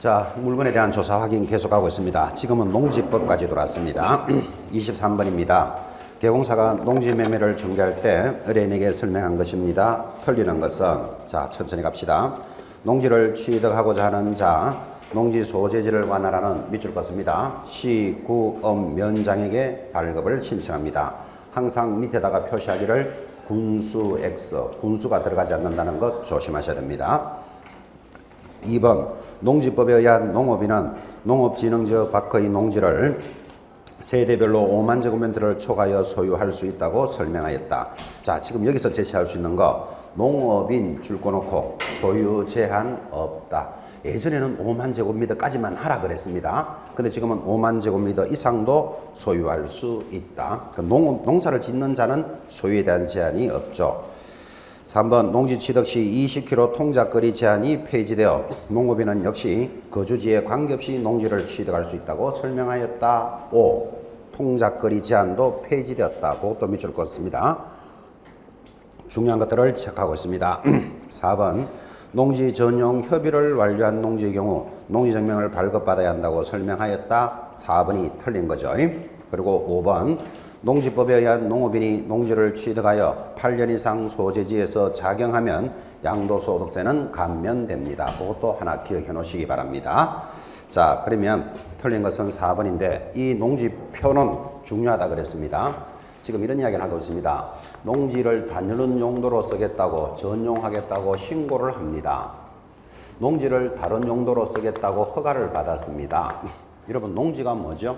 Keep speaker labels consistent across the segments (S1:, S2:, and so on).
S1: 자, 물건에 대한 조사 확인 계속하고 있습니다. 지금은 농지법까지 돌았습니다. 23번입니다. 개공사가 농지 매매를 중개할 때 의뢰인에게 설명한 것입니다. 틀리는 것은, 자, 천천히 갑시다. 농지를 취득하고자 하는 자, 농지 소재지를 관할하는 밑줄 껐습니다. 시, 구, 업, 면장에게 발급을 신청합니다. 항상 밑에다가 표시하기를 군수 X, 군수가 들어가지 않는다는 것 조심하셔야 됩니다. 2번, 농지법에 의한 농업인은 농업진흥지역 밖의 농지를 세대별로 5만 제곱미터를 초과하여 소유할 수 있다고 설명하였다. 자, 지금 여기서 제시할 수 있는 거 농업인 줄 꺼놓고 소유 제한 없다. 예전에는 5만 제곱미터까지만 하라 그랬습니다. 근데 지금은 5만 제곱미터 이상도 소유할 수 있다. 농사를 짓는 자는 소유에 대한 제한이 없죠. 3번, 농지 취득 시 20km 통작거리 제한이 폐지되어 농업인은 역시 거주지에 관계없이 농지를 취득할 수 있다고 설명하였다. 5. 통작거리 제한도 폐지되었다. 그것도 밑줄 껐습니다. 중요한 것들을 체크하고 있습니다. 4번, 농지 전용 협의를 완료한 농지의 경우 농지증명을 발급받아야 한다고 설명하였다. 4번이 틀린 거죠. 그리고 5번, 농지법에 의한 농업인이 농지를 취득하여 8년 이상 소재지에서 작용하면 양도소득세는 감면됩니다. 그것도 하나 기억해 놓으시기 바랍니다. 자, 그러면 틀린 것은 4번인데 이 농지표는 중요하다 그랬습니다. 지금 이런 이야기를 하고 있습니다. 농지를 다른 용도로 쓰겠다고 전용하겠다고 신고를 합니다. 농지를 다른 용도로 쓰겠다고 허가를 받았습니다. 여러분, 농지가 뭐죠?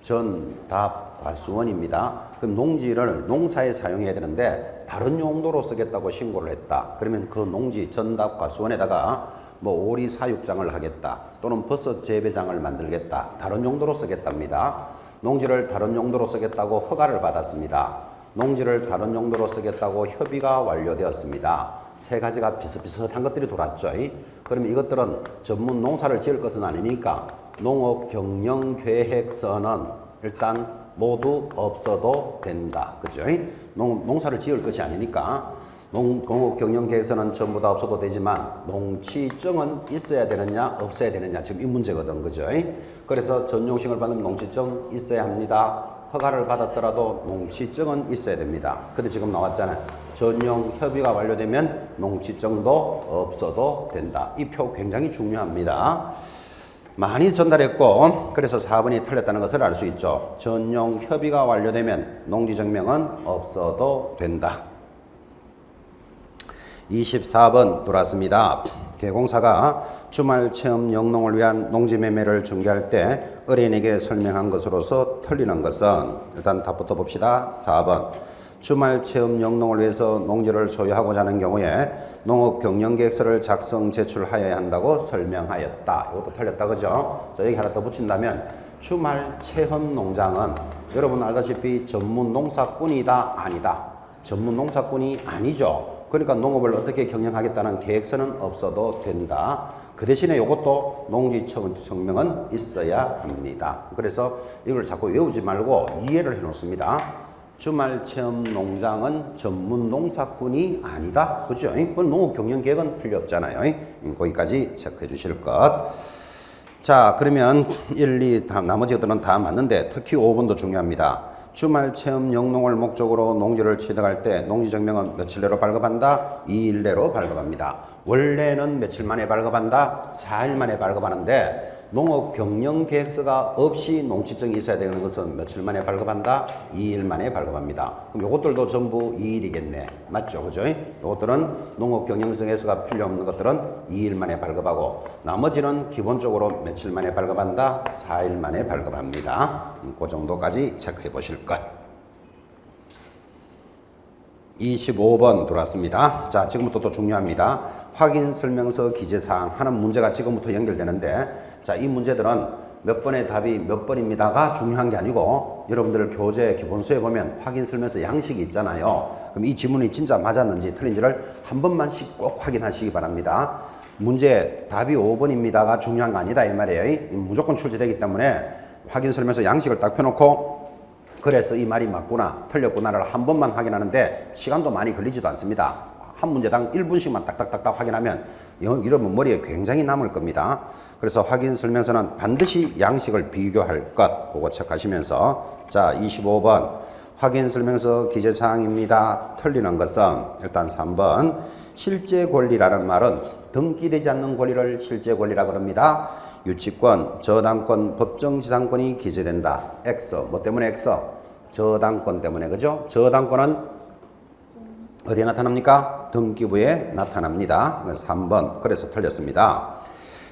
S1: 전답 과수원입니다. 그럼 농지를 농사에 사용해야 되는데 다른 용도로 쓰겠다고 신고를 했다. 그러면 그 농지 전답 과수원에다가 뭐 오리 사육장을 하겠다 또는 버섯 재배장을 만들겠다, 다른 용도로 쓰겠답니다. 농지를 다른 용도로 쓰겠다고 허가를 받았습니다. 농지를 다른 용도로 쓰겠다고 협의가 완료되었습니다. 세 가지가 비슷비슷한 것들이 돌았죠. 그러면 이것들은 전문 농사를 지을 것은 아니니까 농업경영계획서는 일단 모두 없어도 된다. 그죠? 농사를 지을 것이 아니니까 농업경영계획서는 전부 다 없어도 되지만 농취증은 있어야 되느냐 없어야 되느냐, 지금 이 문제거든. 그죠? 그래서 전용식을 받으면 농취증 있어야 합니다. 허가를 받았더라도 농취증은 있어야 됩니다. 근데 지금 나왔잖아요. 전용 협의가 완료되면 농취증도 없어도 된다. 이 표 굉장히 중요합니다. 많이 전달했고 그래서 4번이 틀렸다는 것을 알 수 있죠. 전용 협의가 완료되면 농지증명은 없어도 된다. 24번 돌았습니다. 개공사가 주말 체험 영농을 위한 농지 매매를 중개할 때 의뢰인에게 설명한 것으로서 틀리는 것은, 일단 답부터 봅시다. 4번, 주말 체험 영농을 위해서 농지를 소유하고자 하는 경우에 농업경영계획서를 작성 제출하여야 한다고 설명하였다. 이것도 틀렸다. 그죠? 자, 여기 하나 더 붙인다면 주말 체험 농장은 여러분 알다시피 전문 농사꾼이다 아니다? 전문 농사꾼이 아니죠. 그러니까 농업을 어떻게 경영하겠다는 계획서는 없어도 된다. 그 대신에 이것도 농지증명은 있어야 합니다. 그래서 이걸 자꾸 외우지 말고 이해를 해 놓습니다. 주말 체험 농장은 전문 농사꾼이 아니다. 그죠? 농업 경영 계획은 필요 없잖아요. 거기까지 체크해 주실 것. 자, 그러면 1, 2, 나머지 것들은 다 맞는데 특히 5번도 중요합니다. 주말 체험 영농을 목적으로 농지를 취득할 때 농지증명은 며칠 내로 발급한다? 2일 내로 발급합니다. 원래는 며칠 만에 발급한다? 4일 만에 발급하는데 농업경영계획서가 없이 농취증이 있어야 되는 것은 며칠 만에 발급한다? 2일 만에 발급합니다. 그럼 이것들도 전부 2일이겠네. 맞죠? 그죠? 이것들은 농업경영계획서가 필요 없는 것들은 2일 만에 발급하고 나머지는 기본적으로 며칠 만에 발급한다? 4일 만에 발급합니다. 그 정도까지 체크해 보실 것. 25번 들어왔습니다. 자, 지금부터 또 중요합니다. 확인 설명서 기재사항 하는 문제가 지금부터 연결되는데, 자, 이 문제들은 몇 번의 답이 몇 번입니다가 중요한 게 아니고 여러분들 교재 기본서에 보면 확인 설명서 양식이 있잖아요. 그럼 이 지문이 진짜 맞았는지 틀린지를 한 번만씩 꼭 확인하시기 바랍니다. 문제 답이 5번입니다가 중요한 거 아니다 이 말이에요. 무조건 출제되기 때문에 확인 설명서 양식을 딱 펴놓고 그래서 이 말이 맞구나 틀렸구나를 한 번만 확인하는데 시간도 많이 걸리지도 않습니다. 한 문제당 1분씩만 딱딱딱딱 확인하면 이러면 머리에 굉장히 남을 겁니다. 그래서 확인 설명서는 반드시 양식을 비교할 것 그거 체크하시면서 자 25번 확인 설명서 기재사항입니다. 틀리는 것은 일단 3번 실제 권리라는 말은 등기되지 않는 권리를 실제 권리라고 합니다. 유치권, 저당권, 법정지상권이 기재된다. X, 뭐 때문에 X? 저당권 때문에, 그죠? 저당권은 어디에 나타납니까? 등기부에 나타납니다. 3번, 그래서 틀렸습니다.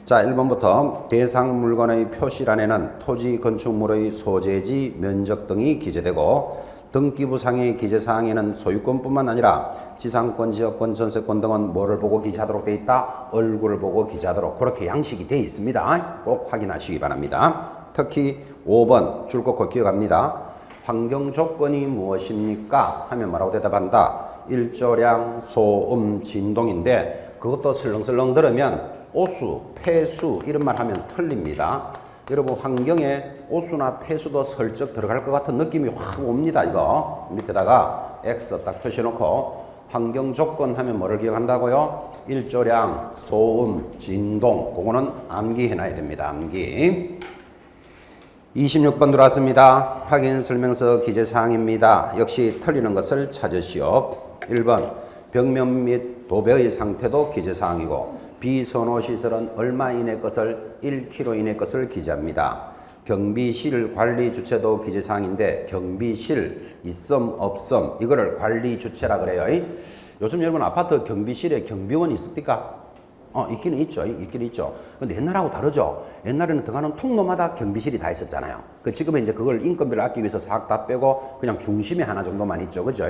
S1: 자, 1번부터 대상 물건의 표시란에는 토지 건축물의 소재지, 면적 등이 기재되고 등기부상의 기재사항에는 소유권뿐만 아니라 지상권, 지역권, 전세권 등은 뭐를 보고 기재하도록 되어 있다? 얼굴을 보고 기재하도록 그렇게 양식이 되어 있습니다. 꼭 확인하시기 바랍니다. 특히 5번 줄 긋고 기억합니다. 환경 조건이 무엇입니까? 하면 뭐라고 대답한다? 일조량, 소음, 진동인데 그것도 설렁설렁 들으면 오수, 폐수 이런 말 하면 틀립니다. 여러분 환경에 오수나 폐수도 슬쩍 들어갈 것 같은 느낌이 확 옵니다. 이거 밑에다가 X 딱 표시해놓고 환경 조건 하면 뭐를 기억한다고요? 일조량, 소음, 진동 그거는 암기해놔야 됩니다. 암기. 26번 들어왔습니다. 확인 설명서 기재사항입니다. 역시 틀리는 것을 찾으시오. 1번 벽면 및 도배의 상태도 기재사항이고 비선호시설은 얼마 이내 것을 1km 이내 것을 기재합니다. 경비실 관리 주체도 기재사항인데 경비실 있음 없음 이거를 관리 주체라 그래요. 요즘 여러분 아파트 경비실에 경비원이 있습니까? 있기는 있죠. 있기는 있죠. 근데 옛날하고 다르죠. 옛날에는 들어가는 통로마다 경비실이 다 있었잖아요. 지금은 이제 그걸 인건비를 아끼기 위해서 싹 다 빼고 그냥 중심에 하나 정도만 있죠. 그죠?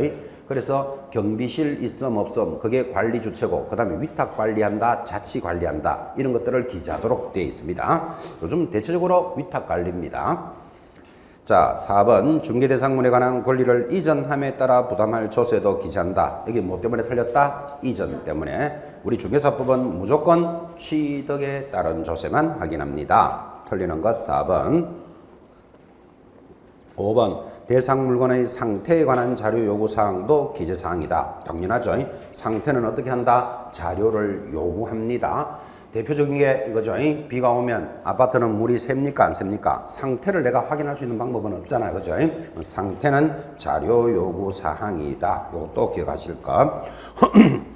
S1: 그래서 경비실 있음 없음 그게 관리 주체고 그 다음에 위탁 관리한다, 자치 관리한다 이런 것들을 기재하도록 되어 있습니다. 요즘 대체적으로 위탁 관리입니다. 자, 4번 중개대상물에 관한 권리를 이전함에 따라 부담할 조세도 기재한다. 여기 뭐 때문에 틀렸다? 이전 때문에. 우리 중개사법은 무조건 취득에 따른 조세만 확인합니다. 틀리는 것 4번. 5번 대상 물건의 상태에 관한 자료 요구사항도 기재사항이다. 당연하죠. 상태는 어떻게 한다? 자료를 요구합니다. 대표적인 게 이거죠. 비가 오면 아파트는 물이 셉니까 안 셉니까? 상태를 내가 확인할 수 있는 방법은 없잖아요. 그죠? 상태는 자료 요구 사항이다. 이것도 기억하실 것.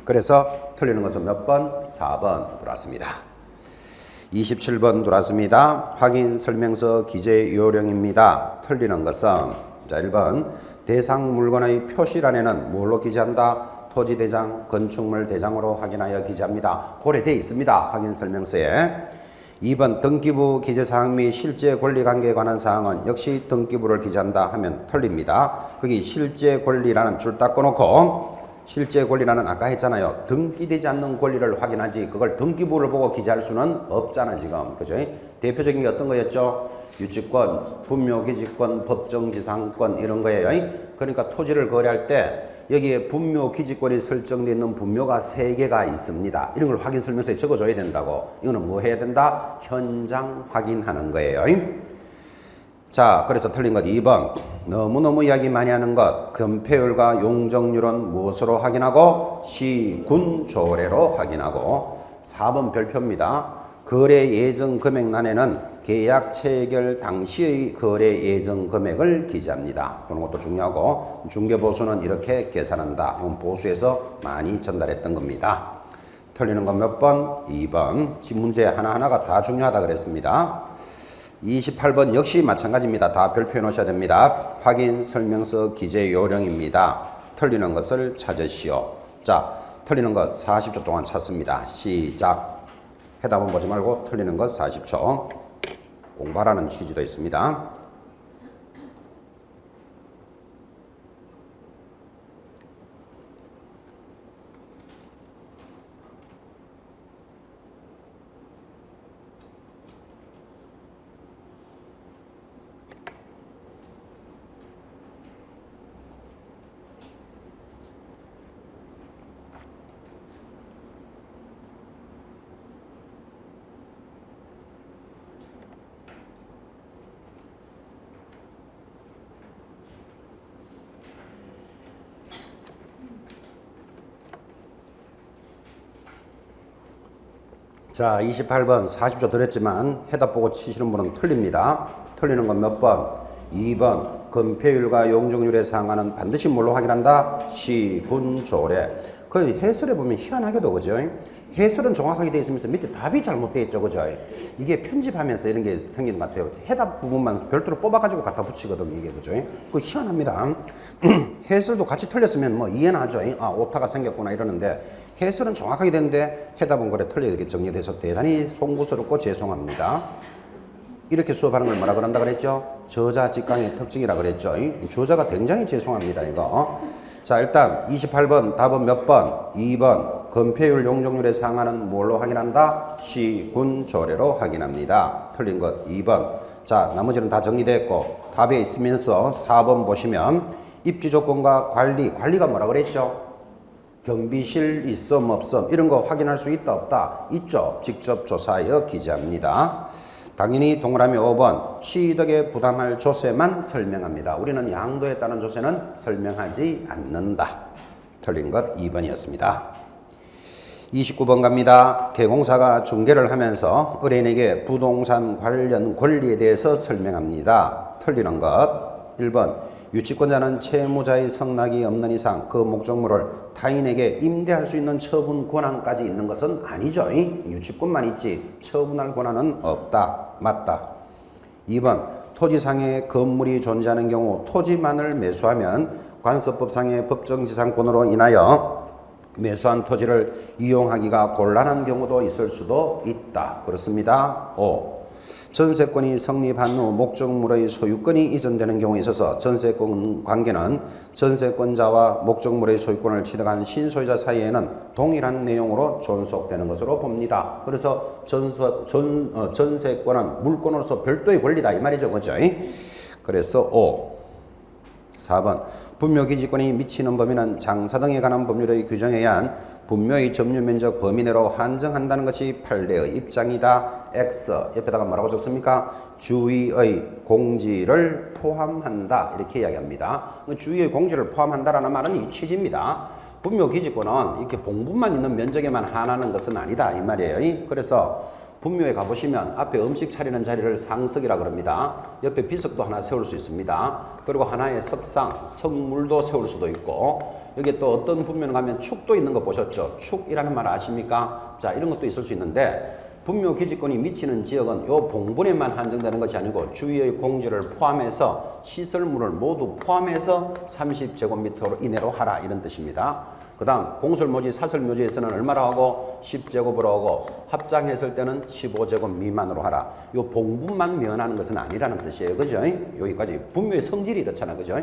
S1: 그래서 틀리는 것은 몇 번? 4번 들어왔습니다. 27번 들어왔습니다. 확인 설명서 기재 요령입니다. 틀리는 것은 자 1번 대상 물건의 표시란에는 뭘로 기재한다? 토지대장, 건축물 대장으로 확인하여 기재합니다. 고려되어 있습니다. 확인 설명서에. 2번 등기부 기재사항 및 실제 권리관계에 관한 사항은 역시 등기부를 기재한다 하면 틀립니다. 거기 실제 권리라는 줄 딱 꺼놓고 실제 권리라는 아까 했잖아요. 등기되지 않는 권리를 확인하지 그걸 등기부를 보고 기재할 수는 없잖아 지금. 그죠? 대표적인 게 어떤 거였죠? 유치권, 분묘기지권, 법정지상권 이런 거예요. 그러니까 토지를 거래할 때 여기에 분묘 기지권이 설정되어 있는 분묘가 3개가 있습니다. 이런 걸 확인 설명서에 적어줘야 된다고. 이거는 뭐 해야 된다? 현장 확인하는 거예요. 자, 그래서 틀린 것 2번. 너무너무 이야기 많이 하는 것. 건폐율과 용적률은 무엇으로 확인하고? 시, 군, 조례로 확인하고. 4번 별표입니다. 거래 예정 금액란에는 계약 체결 당시의 거래 예정 금액을 기재합니다. 그런 것도 중요하고 중개보수는 이렇게 계산한다. 이건 보수에서 많이 전달했던 겁니다. 틀리는 건 몇 번? 2번. 문제 하나하나가 다 중요하다 그랬습니다. 28번 역시 마찬가지입니다. 다 별표해 놓으셔야 됩니다. 확인 설명서 기재 요령입니다. 틀리는 것을 찾으시오. 자, 틀리는 것 40초 동안 찾습니다. 시작. 해답은 보지 말고 틀리는 것 40초. 공부하라는 취지도 있습니다. 자, 28번 40초 드렸지만 해답 보고 치시는 분은 틀립니다. 틀리는 건 몇 번? 2번. 건폐율과 용적률에 상하는 반드시 뭘로 확인한다? 시, 군, 조례. 그 해설에 보면 희한하게도 그죠? 해설은 정확하게 되어 있으면서 밑에 답이 잘못되어 있죠, 그죠? 이게 편집하면서 이런 게 생기는 것 같아요. 해답 부분만 별도로 뽑아가지고 갖다 붙이거든요, 이게 그죠? 그 희한합니다. 해설도 같이 틀렸으면 뭐 이해는 하죠. 아, 오타가 생겼구나 이러는데 해설은 정확하게 되는데 해답은 그래 틀리게 정리돼서 대단히 송구스럽고 죄송합니다. 이렇게 수업하는 걸 뭐라 그런다 그랬죠? 저자 직강의 특징이라 그랬죠. 저자가 굉장히 죄송합니다, 이거. 자, 일단 28번 답은 몇 번? 2번. 건폐율 용적률에 상하는 뭘로 확인한다? 시, 군, 조례로 확인합니다. 틀린 것 2번. 자, 나머지는 다 정리됐고 답에 있으면서 4번 보시면 입지 조건과 관리가 뭐라 그랬죠? 경비실 있음 없음 이런 거 확인할 수 있다 없다? 있죠. 직접 조사하여 기재합니다. 당연히 동그라미 5번 취득에 부담할 조세만 설명합니다. 우리는 양도에 따른 조세는 설명하지 않는다. 틀린 것 2번이었습니다. 29번 갑니다. 개공사가 중개를 하면서 의뢰인에게 부동산 관련 권리에 대해서 설명합니다. 틀리는 것 1번 유치권자는 채무자의 성락이 없는 이상 그 목적물을 타인에게 임대할 수 있는 처분 권한까지 있는 것은 아니죠. 유치권만 있지 처분할 권한은 없다. 맞다. 2번 토지상에 건물이 존재하는 경우 토지만을 매수하면 관습법상의 법정지상권으로 인하여 매수한 토지를 이용하기가 곤란한 경우도 있을 수도 있다. 그렇습니다. 5. 전세권이 성립한 후 목적물의 소유권이 이전되는 경우에 있어서 전세권 관계는 전세권자와 목적물의 소유권을 취득한 신소유자 사이에는 동일한 내용으로 존속되는 것으로 봅니다. 그래서 전세권은 물권으로서 별도의 권리다 이 말이죠. 그죠? 그래서 5. 4번 분묘기지권이 미치는 범위는 장사 등에 관한 법률의 규정에 의한 분묘의 점유면적 범위 내로 한정한다는 것이 판례의 입장이다. X 옆에다가 뭐라고 적습니까? 주의의 공지를 포함한다 이렇게 이야기합니다. 주의의 공지를 포함한다라는 말은 이 취지입니다. 분묘기지권은 이렇게 봉분만 있는 면적에만 한하는 것은 아니다 이 말이에요. 그래서 분묘에 가보시면 앞에 음식 차리는 자리를 상석이라 그럽니다. 옆에 비석도 하나 세울 수 있습니다. 그리고 하나의 석상, 석물도 세울 수도 있고 여기 또 어떤 분묘는 가면 축도 있는 거 보셨죠? 축이라는 말 아십니까? 자, 이런 것도 있을 수 있는데 분묘 기지권이 미치는 지역은 요 봉분에만 한정되는 것이 아니고 주위의 공지를 포함해서 시설물을 모두 포함해서 30제곱미터 이내로 하라 이런 뜻입니다. 그 다음 공설묘지 사설묘지에서는 얼마로 하고 10제곱으로 하고 합장했을 때는 15제곱 미만으로 하라. 요 봉분만 면하는 것은 아니라는 뜻이에요. 그죠? 여기까지 분묘의 성질이 이렇잖아. 그죠?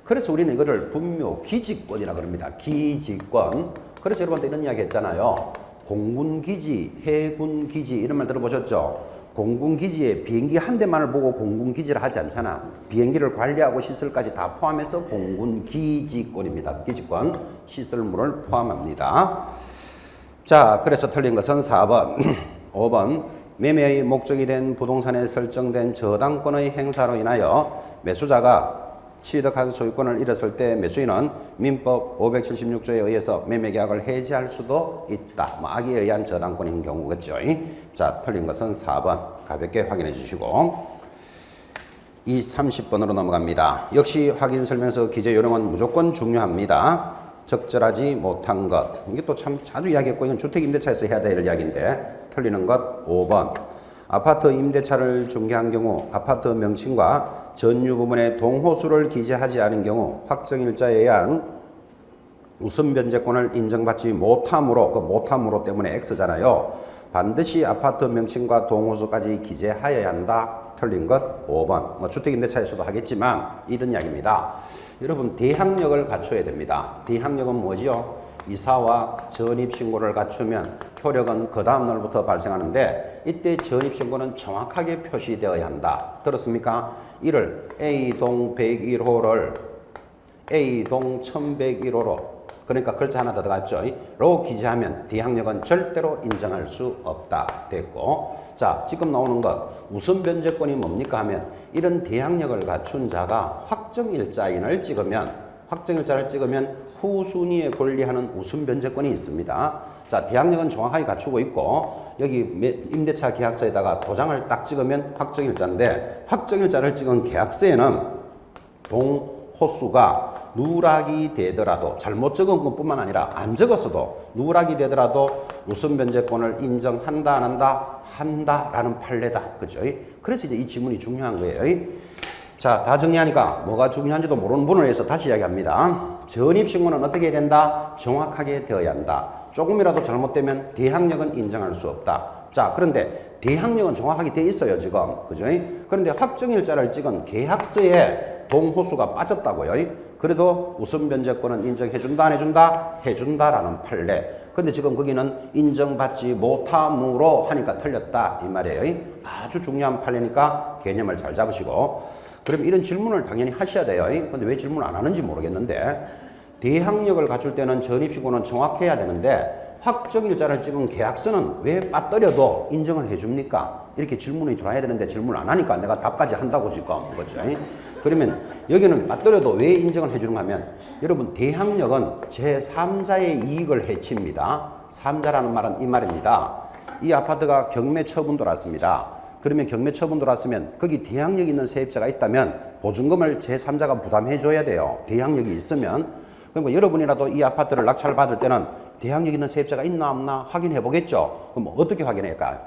S1: 그래서 우리는 이거를 분묘 기지권이라 그럽니다. 기지권. 그래서 여러분한테 이런 이야기 했잖아요. 공군기지, 해군기지 이런 말 들어보셨죠? 공군기지에 비행기 한 대만을 보고 공군기지를 하지 않잖아. 비행기를 관리하고 시설까지 다 포함해서 공군기지권입니다. 기지권, 시설물을 포함합니다. 자, 그래서 틀린 것은 4번. 5번 매매의 목적이 된 부동산에 설정된 저당권의 행사로 인하여 매수자가 취득한 소유권을 잃었을 때 매수인은 민법 576조에 의해서 매매계약을 해지할 수도 있다. 악의에 의한 저당권인 경우겠죠. 자, 틀린 것은 4번. 가볍게 확인해 주시고 이 30번으로 넘어갑니다. 역시 확인 설명서 기재 요령은 무조건 중요합니다. 적절하지 못한 것. 이게 또 참 자주 이야기했고 이건 주택임대차에서 해야 될 이야기인데 틀리는 것 5번. 아파트 임대차를 중개한 경우 아파트 명칭과 전유 부분의 동호수를 기재하지 않은 경우 확정일자에 의한 우선 변제권을 인정받지 못함으로 그 못함으로 때문에 X잖아요. 반드시 아파트 명칭과 동호수까지 기재하여야 한다. 틀린 것 5번. 뭐 주택임대차에서도 하겠지만 이런 이야기입니다. 여러분 대항력을 갖춰야 됩니다. 대항력은 뭐지요? 이사와 전입신고를 갖추면 효력은 그 다음 날부터 발생하는데 이때 전입신고는 정확하게 표시되어야 한다. 들었습니까? 이를 A동 101호를 A동 1101호로 그러니까 글자 하나 더 들어갔죠. 로 기재하면 대항력은 절대로 인정할 수 없다. 됐고 자 지금 나오는 것 우선 변제권이 뭡니까 하면 이런 대항력을 갖춘 자가 확정일자인을 찍으면 확정일자를 찍으면 후순위에 권리하는 우선 변제권이 있습니다. 자, 대항력은 정확하게 갖추고 있고 여기 임대차 계약서에다가 도장을 딱 찍으면 확정일자인데 확정일자를 찍은 계약서에는 동호수가 누락이 되더라도 잘못 적은 것뿐만 아니라 안 적었어도 누락이 되더라도 우선 변제권을 인정한다 안 한다? 한다라는 판례다. 그죠? 그래서 이제 이 지문이 중요한 거예요. 자, 다 정리하니까 뭐가 중요한지도 모르는 분을 위해서 다시 이야기합니다. 전입신고는 어떻게 해야 된다? 정확하게 되어야 한다. 조금이라도 잘못되면 대항력은 인정할 수 없다. 자, 그런데 대항력은 정확하게 돼 있어요, 지금. 그죠? 그런데 확정일자를 찍은 계약서에 동호수가 빠졌다고요. 그래도 우선 변제권은 인정해준다, 안 해준다? 해준다라는 판례. 근데 지금 거기는 인정받지 못함으로 하니까 틀렸다 이 말이에요. 아주 중요한 판례니까 개념을 잘 잡으시고. 그럼 이런 질문을 당연히 하셔야 돼요. 근데 왜 질문을 안 하는지 모르겠는데 대항력을 갖출 때는 전입신고는 정확해야 되는데 확정일자를 찍은 계약서는 왜 빠뜨려도 인정을 해줍니까? 이렇게 질문이 들어와야 되는데 질문을 안 하니까 내가 답까지 한다고 지금 그죠? 그러면 여기는 빠뜨려도 왜 인정을 해주는가 하면 여러분 대항력은 제3자의 이익을 해칩니다. 3자라는 말은 이 말입니다. 이 아파트가 경매 처분 들어왔습니다. 그러면 경매 처분 들어왔으면 거기 대항력 있는 세입자가 있다면 보증금을 제3자가 부담해 줘야 돼요. 대항력이 있으면. 그러니까 여러분이라도 이 아파트를 낙찰 받을 때는 대항력 있는 세입자가 있나 없나 확인해 보겠죠. 그럼 어떻게 확인할까요?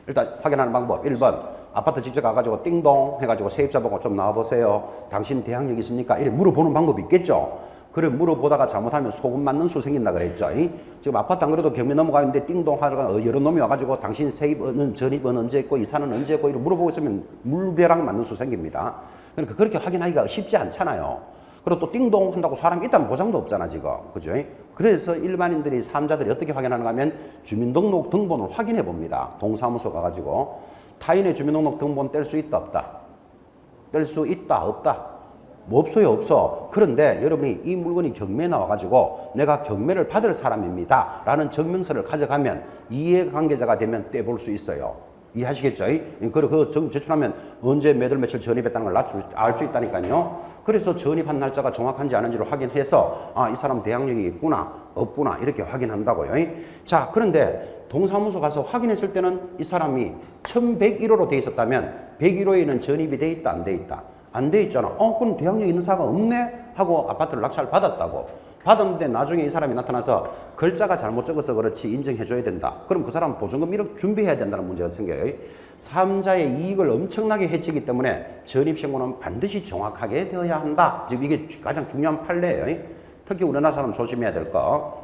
S1: 일단 확인하는 방법 1번 아파트 직접 가가지고 띵동 해가지고 세입자 보고 좀 나와보세요. 당신 대항력 있습니까? 이렇게 물어보는 방법이 있겠죠. 그래 물어보다가 잘못하면 소금 맞는 수 생긴다 그랬죠. 지금 아파트 안 그래도 경매 넘어가 있는데 띵동 하다가 여러 놈이 와가지고 당신 세입은 전입은 언제 했고 이사는 언제 했고 이렇게 물어보고 있으면 물벼락 맞는 수 생깁니다. 그러니까 그렇게 확인하기가 쉽지 않잖아요. 그리고 또 띵동 한다고 사람이 있다는 보장도 없잖아 지금. 그죠? 그래서 일반인들이 삼자들이 어떻게 확인하는가 하면 주민등록 등본을 확인해 봅니다. 동사무소 가가지고 타인의 주민등록 등본 뗄 수 있다 없다? 뗄 수 있다 없다? 뭐 없어요 없어. 그런데 여러분이 이 물건이 경매에 나와가지고 내가 경매를 받을 사람입니다 라는 증명서를 가져가면 이해관계자가 되면 떼볼 수 있어요. 이해하시겠죠? 그리고 그 제출하면 언제 몇월 며칠 전입했다는 걸 알 수 있다니까요. 그래서 전입한 날짜가 정확한지 아닌지를 확인해서 아, 이 사람 대항력이 있구나 없구나 이렇게 확인한다고요. 자, 그런데 동사무소 가서 확인했을 때는 이 사람이 1101호로 돼 있었다면 101호에는 전입이 돼 있다 안 돼 있다? 안 돼 있잖아. 그럼 대항력 있는 사가 없네? 하고 아파트를 낙찰 받았다고. 받았는데 나중에 이 사람이 나타나서 글자가 잘못 적어서 그렇지 인정해줘야 된다. 그럼 그 사람 보증금 1억 준비해야 된다는 문제가 생겨요. 3자의 이익을 엄청나게 해치기 때문에 전입신고는 반드시 정확하게 되어야 한다. 지금 이게 가장 중요한 판례예요. 특히 우리나라 사람 조심해야 될 거.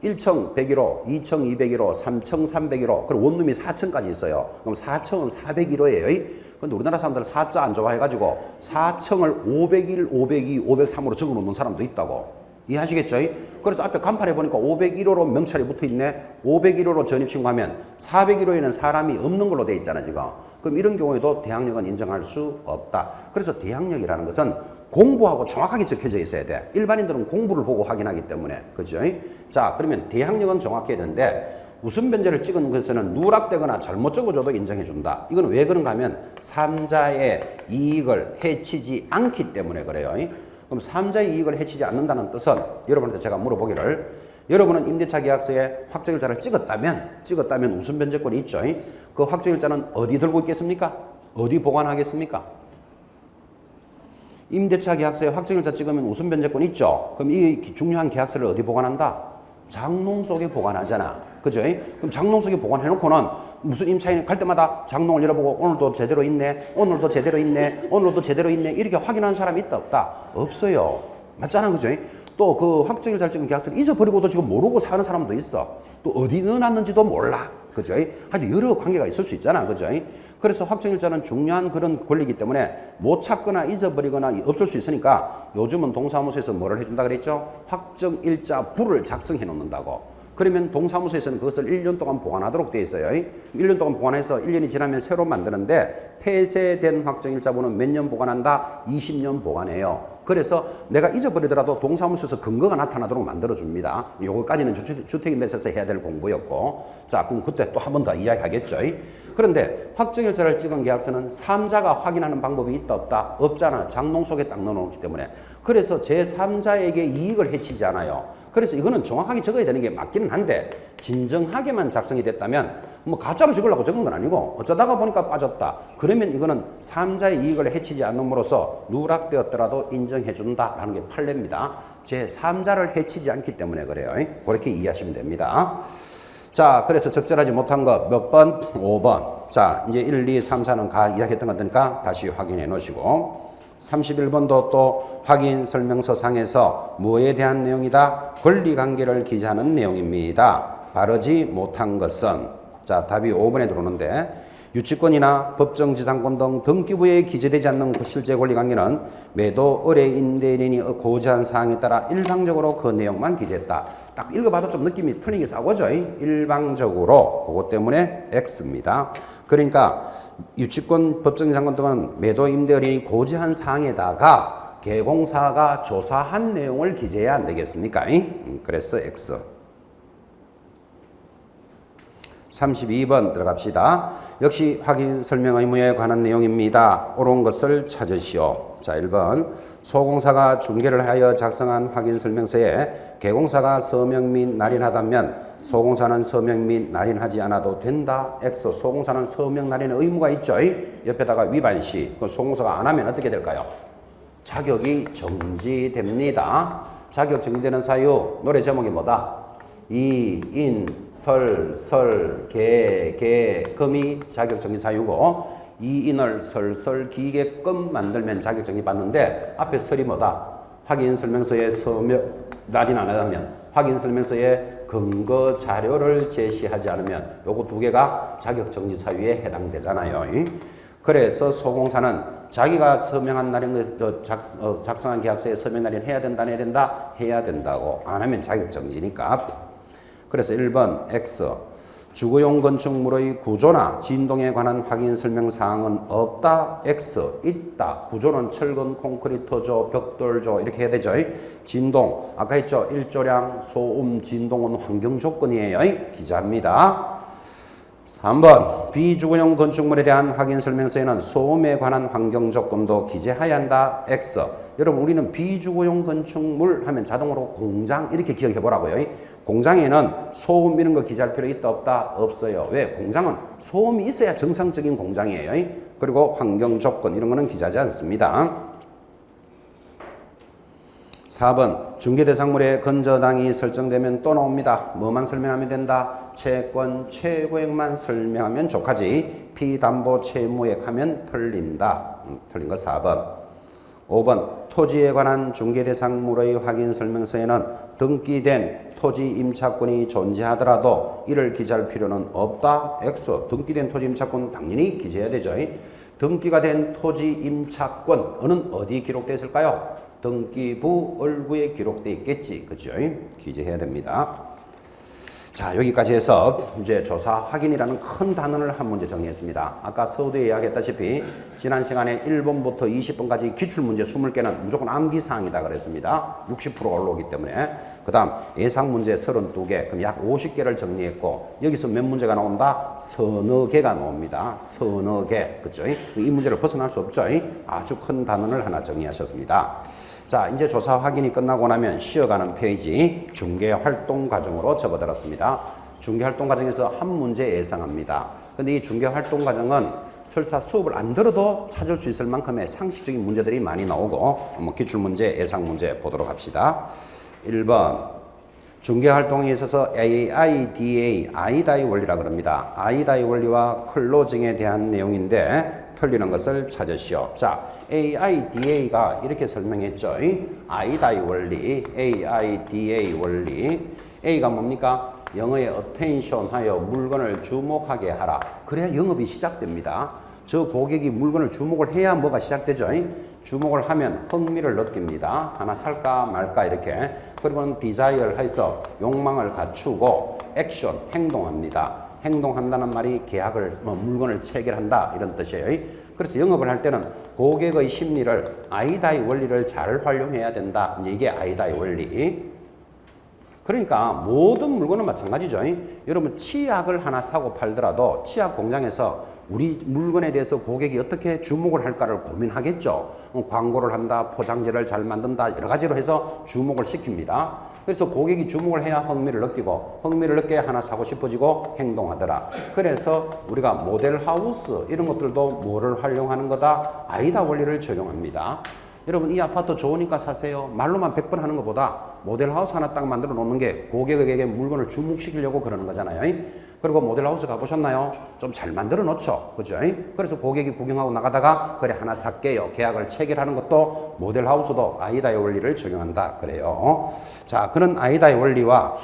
S1: 1층 101호, 2층 201호, 3층 301호, 그리고 원룸이 4층까지 있어요. 그럼 4층은 401호예요. 근데 우리나라 사람들은 4자 안 좋아해가지고 4층을 501, 502, 503으로 적어놓는 사람도 있다고. 이해하시겠죠? 그래서 앞에 간판에 보니까 501호로 명찰이 붙어있네. 501호로 전입신고하면 401호에는 사람이 없는 걸로 돼 있잖아 지금. 그럼 이런 경우에도 대항력은 인정할 수 없다. 그래서 대항력이라는 것은 공부하고 정확하게 적혀져 있어야 돼. 일반인들은 공부를 보고 확인하기 때문에. 그죠? 자, 그러면 대항력은 정확해야 되는데 우선 변제를 찍은 것에는 누락되거나 잘못 적어줘도 인정해준다. 이건 왜 그런가 하면 3자의 이익을 해치지 않기 때문에 그래요. 그럼 3자의 이익을 해치지 않는다는 뜻은 여러분한테 제가 물어보기를 여러분은 임대차 계약서에 확정일자를 찍었다면 우선 변제권이 있죠. 그 확정일자는 어디 들고 있겠습니까? 어디 보관하겠습니까? 임대차 계약서에 확정일자 찍으면 우선 변제권 있죠. 그럼 이 중요한 계약서를 어디 보관한다? 장롱 속에 보관하잖아. 그죠? 그럼 장롱 속에 보관해놓고는 무슨 임차인이 갈 때마다 장롱을 열어보고 오늘도 제대로 있네, 오늘도 제대로 있네, 오늘도 제대로 있네 이렇게 확인하는 사람이 있다 없다? 없어요. 맞잖아. 그죠? 또 그 확정일자 찍은 계약서를 잊어버리고도 지금 모르고 사는 사람도 있어. 또 어디 넣어놨는지도 몰라. 그죠? 하여튼 여러 관계가 있을 수 있잖아. 그죠? 그래서 확정일자는 중요한 그런 권리이기 때문에 못 찾거나 잊어버리거나 없을 수 있으니까 요즘은 동사무소에서 뭐를 해준다 그랬죠? 확정일자부를 작성해 놓는다고. 그러면 동사무소에서는 그것을 1년 동안 보관하도록 되어 있어요. 1년 동안 보관해서 1년이 지나면 새로 만드는데 폐쇄된 확정일자부는 몇 년 보관한다? 20년 보관해요. 그래서 내가 잊어버리더라도 동사무소에서 근거가 나타나도록 만들어줍니다. 요거까지는 주택임대차에서 해야 될 공부였고. 자, 그럼 그때 또 한 번 더 이야기하겠죠. 그런데 확정일자를 찍은 계약서는 3자가 확인하는 방법이 있다 없다? 없잖아. 장롱 속에 딱 넣어놓기 때문에. 그래서 제3자에게 이익을 해치지 않아요. 그래서 이거는 정확하게 적어야 되는 게 맞기는 한데 진정하게만 작성이 됐다면 뭐 가짜로 적으려고 적은 건 아니고 어쩌다가 보니까 빠졌다. 그러면 이거는 3자의 이익을 해치지 않음으로써 누락되었더라도 인정해준다라는 게 판례입니다. 제3자를 해치지 않기 때문에 그래요. 그렇게 이해하시면 됩니다. 자, 그래서 적절하지 못한 거 몇 번? 5번. 자, 이제 1, 2, 3, 4는 다 이야기했던 것들니까 다시 확인해 놓으시고 31번도 또 확인 설명서 상에서 뭐에 대한 내용이다? 권리관계를 기재하는 내용입니다. 바르지 못한 것은 자, 답이 5번에 들어오는데 유치권이나 법정지상권 등 등기부에 기재되지 않는 실제 권리관계는 매도 의뢰 임대인이 고지한 사항에 따라 일방적으로 그 내용만 기재했다. 딱 읽어봐도 좀 느낌이 틀리게 싸우죠. 일방적으로. 그것 때문에 X입니다. 그러니까 유치권, 법정지상권 등은 매도 임대 의뢰인이 고지한 사항에다가 개공사가 조사한 내용을 기재해야 안 되겠습니까? 그래서 X. 32번 들어갑시다. 역시 확인 설명 의무에 관한 내용입니다. 옳은 것을 찾으시오. 자, 1번. 소공사가 중개를 하여 작성한 확인 설명서에 개공사가 서명 및 날인하다면 소공사는 서명 및 날인하지 않아도 된다. X. 소공사는 서명 날인의 의무가 있죠. 옆에다가 위반시. 그 소공사가 안 하면 어떻게 될까요? 자격이 정지됩니다. 자격 정지되는 사유. 노래 제목이 뭐다? 이, 인, 설, 개, 금이 자격정지 사유고 이, 인을 기계끔 만들면 자격정지 받는데 앞에 설이 뭐다? 확인 설명서에 서명 날인 안 하면 확인 설명서에 근거 자료를 제시하지 않으면 요거 두 개가 자격정지 사유에 해당되잖아요. 그래서 소공사는 자기가 서명한 날인 작성한 계약서에 서명 날인 해야 된다, 안 해야 된다? 해야 된다고. 안 하면 자격정지니까. 그래서 1번 X. 주거용 건축물의 구조나 진동에 관한 확인 설명 사항은 없다. X. 있다. 구조는 철근, 콘크리트조, 벽돌조 이렇게 해야 되죠. 진동. 아까 했죠. 일조량, 소음, 진동은 환경 조건이에요. 기자입니다. 3번. 비주거용 건축물에 대한 확인 설명서에는 소음에 관한 환경 조건도 기재해야 한다. X. 여러분 우리는 비주거용 건축물 하면 자동으로 공장 이렇게 기억해 보라고요. 공장에는 소음 이런 거 기재할 필요 있다 없다? 없어요. 왜? 공장은 소음이 있어야 정상적인 공장이에요. 그리고 환경 조건 이런 거는 기재하지 않습니다. 4번 중개대상물의 건저당이 설정되면 또 나옵니다. 뭐만 설명하면 된다? 채권 최고액만 설명하면 족하지 피담보 채무액 하면 틀린다. 틀린 거 4번. 5번 토지에 관한 중개대상물의 확인 설명서에는 등기된 토지 임차권이 존재하더라도 이를 기재할 필요는 없다. X. 등기된 토지 임차권 당연히 기재해야 되죠. 등기가 된 토지 임차권은 어디 기록되어 있을까요? 등기부 얼부에 기록되어 있겠지. 그죠? 기재해야 됩니다. 자, 여기까지 해서 이제 조사 확인이라는 큰 단원을 한 문제 정리했습니다. 아까 서두에 이야기했다시피 지난 시간에 1번부터 20번까지 기출문제 20개는 무조건 암기사항이다 그랬습니다. 60% 올라오기 때문에. 그 다음 예상문제 32개, 그럼 약 50개를 정리했고 여기서 몇 문제가 나온다? 서너 개가 나옵니다. 서너 개. 그죠? 이 문제를 벗어날 수 없죠? 아주 큰 단원을 하나 정리하셨습니다. 자, 이제 조사 확인이 끝나고 나면 쉬어가는 페이지 중개활동 과정으로 접어들었습니다. 중개활동 과정에서 한 문제 예상합니다. 근데 이 중개활동 과정은 설사 수업을 안 들어도 찾을 수 있을 만큼의 상식적인 문제들이 많이 나오고 기출문제, 예상문제 보도록 합시다. 1번 중개활동에 있어서 AIDA, 아이다이 원리라 그럽니다. 아이다이 원리와 클로징에 대한 내용인데 틀리는 것을 찾으시오. 자, AIDA가 이렇게 설명했죠. 아이다이 원리, AIDA 원리. A가 뭡니까? 영어의 attention 하여 물건을 주목하게 하라. 그래야 영업이 시작됩니다. 저 고객이 물건을 주목을 해야 뭐가 시작되죠. 주목을 하면 흥미를 느낍니다. 하나 살까 말까 이렇게. 그리고는 desire 해서 욕망을 갖추고 액션, 행동합니다. 행동한다는 말이 계약을 물건을 체결한다 이런 뜻이에요. 그래서 영업을 할 때는 고객의 심리를 아이다이 원리를 잘 활용해야 된다. 이게 아이다이 원리. 그러니까 모든 물건은 마찬가지죠. 여러분 치약을 하나 사고 팔더라도 치약 공장에서 우리 물건에 대해서 고객이 어떻게 주목을 할까를 고민하겠죠. 광고를 한다, 포장지를 잘 만든다, 여러 가지로 해서 주목을 시킵니다. 그래서 고객이 주목을 해야 흥미를 느끼고 흥미를 느껴야 하나 사고 싶어지고 행동하더라. 그래서 우리가 모델하우스 이런 것들도 뭐를 활용하는 거다? 아이다 원리를 적용합니다. 여러분 이 아파트 좋으니까 사세요. 말로만 100번 하는 것보다 모델하우스 하나 딱 만들어 놓는 게 고객에게 물건을 주목시키려고 그러는 거잖아요. 그리고 모델하우스 가보셨나요? 좀 잘 만들어 놓죠. 그죠? 그래서 고객이 구경하고 나가다가 그래 하나 살게요. 계약을 체결하는 것도 모델하우스도 아이다의 원리를 적용한다. 그래요. 자, 그런 아이다의 원리와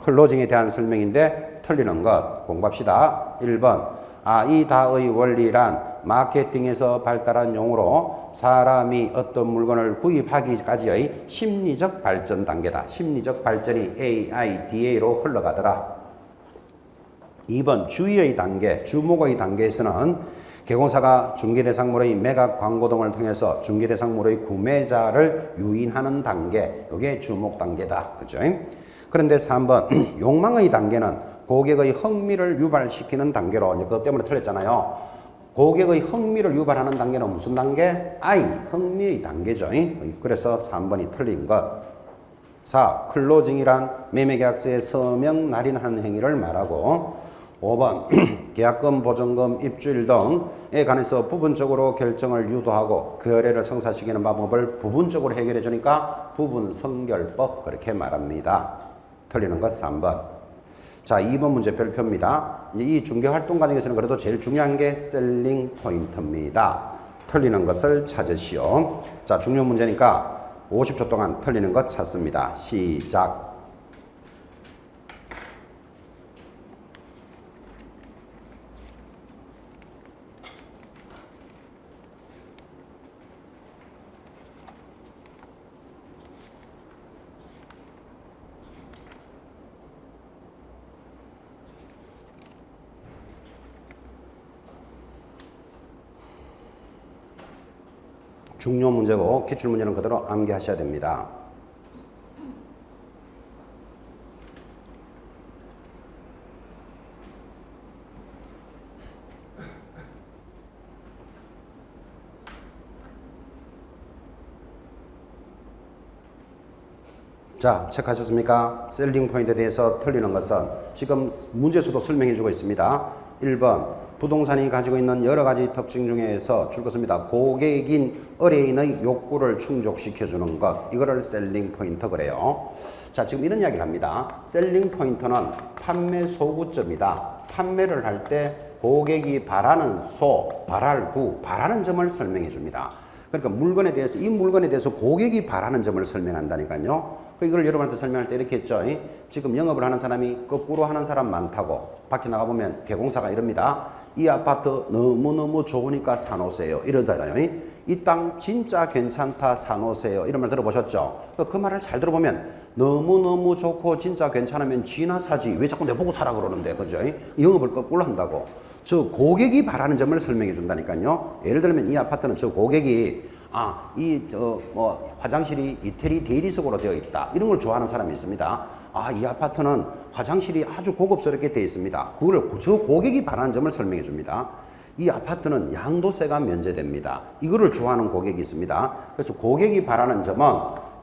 S1: 클로징에 대한 설명인데 틀리는 것 공부합시다. 1번 아이다의 원리란 마케팅에서 발달한 용어로 사람이 어떤 물건을 구입하기까지의 심리적 발전 단계다. 심리적 발전이 AIDA로 흘러가더라. 2번 주의의 단계, 주목의 단계에서는 개공사가 중개대상물의 매각 광고 등을 통해서 중개대상물의 구매자를 유인하는 단계, 이게 주목 단계다. 그죠? 그런데 3번 욕망의 단계는 고객의 흥미를 유발시키는 단계로, 그것 때문에 틀렸잖아요. 고객의 흥미를 유발하는 단계는 무슨 단계? I, 흥미의 단계죠. 그래서 3번이 틀린 것. 4. 클로징이란 매매계약서에 서명 날인하는 행위를 말하고 5번 계약금, 보증금, 입주일 등에 관해서 부분적으로 결정을 유도하고 거래를 성사시키는 방법을 부분적으로 해결해 주니까 부분성결법 그렇게 말합니다. 틀리는 것 3번. 자, 2번 문제 별표입니다. 이제 이 중개활동 과정에서는 그래도 제일 중요한 게 셀링 포인트입니다. 틀리는 것을 찾으시오. 자, 중요 문제니까 50초 동안 틀리는 것 찾습니다. 시작. 중요 문제고 기출 문제는 그대로 암기하셔야 됩니다. 자, 체크하셨습니까? 셀링 포인트에 대해서 틀리는 것은 지금 문제수도 설명해 주고 있습니다. 1번 부동산이 가지고 있는 여러 가지 특징 중에서 줄 것입니다. 고객인 의뢰인의 욕구를 충족시켜 주는 것, 이거를 셀링 포인트 그래요. 자, 지금 이런 이야기를 합니다. 셀링 포인트는 판매 소구점이다. 판매를 할 때 고객이 바라는 바라는 점을 설명해 줍니다. 그러니까 물건에 대해서, 이 물건에 대해서 고객이 바라는 점을 설명한다니까요. 이걸 여러분한테 설명할 때 이렇게 했죠. 지금 영업을 하는 사람이 거꾸로 하는 사람 많다고. 밖에 나가보면 개공사가 이럽니다. 이 아파트 너무너무 좋으니까 사놓으세요. 이러잖아요. 이 땅 진짜 괜찮다 사놓으세요. 이런 말 들어보셨죠? 그 말을 잘 들어보면 너무너무 좋고 진짜 괜찮으면 지나 사지. 왜 자꾸 내보고 사라 그러는데. 그죠? 영업을 거꾸로 한다고. 저 고객이 바라는 점을 설명해 준다니까요. 예를 들면 이 아파트는 저 고객이 화장실이 이태리 대리석으로 되어 있다. 이런 걸 좋아하는 사람이 있습니다. 이 아파트는 화장실이 아주 고급스럽게 되어 있습니다. 그걸 저 고객이 바라는 점을 설명해 줍니다. 이 아파트는 양도세가 면제됩니다. 이거를 좋아하는 고객이 있습니다. 그래서 고객이 바라는 점은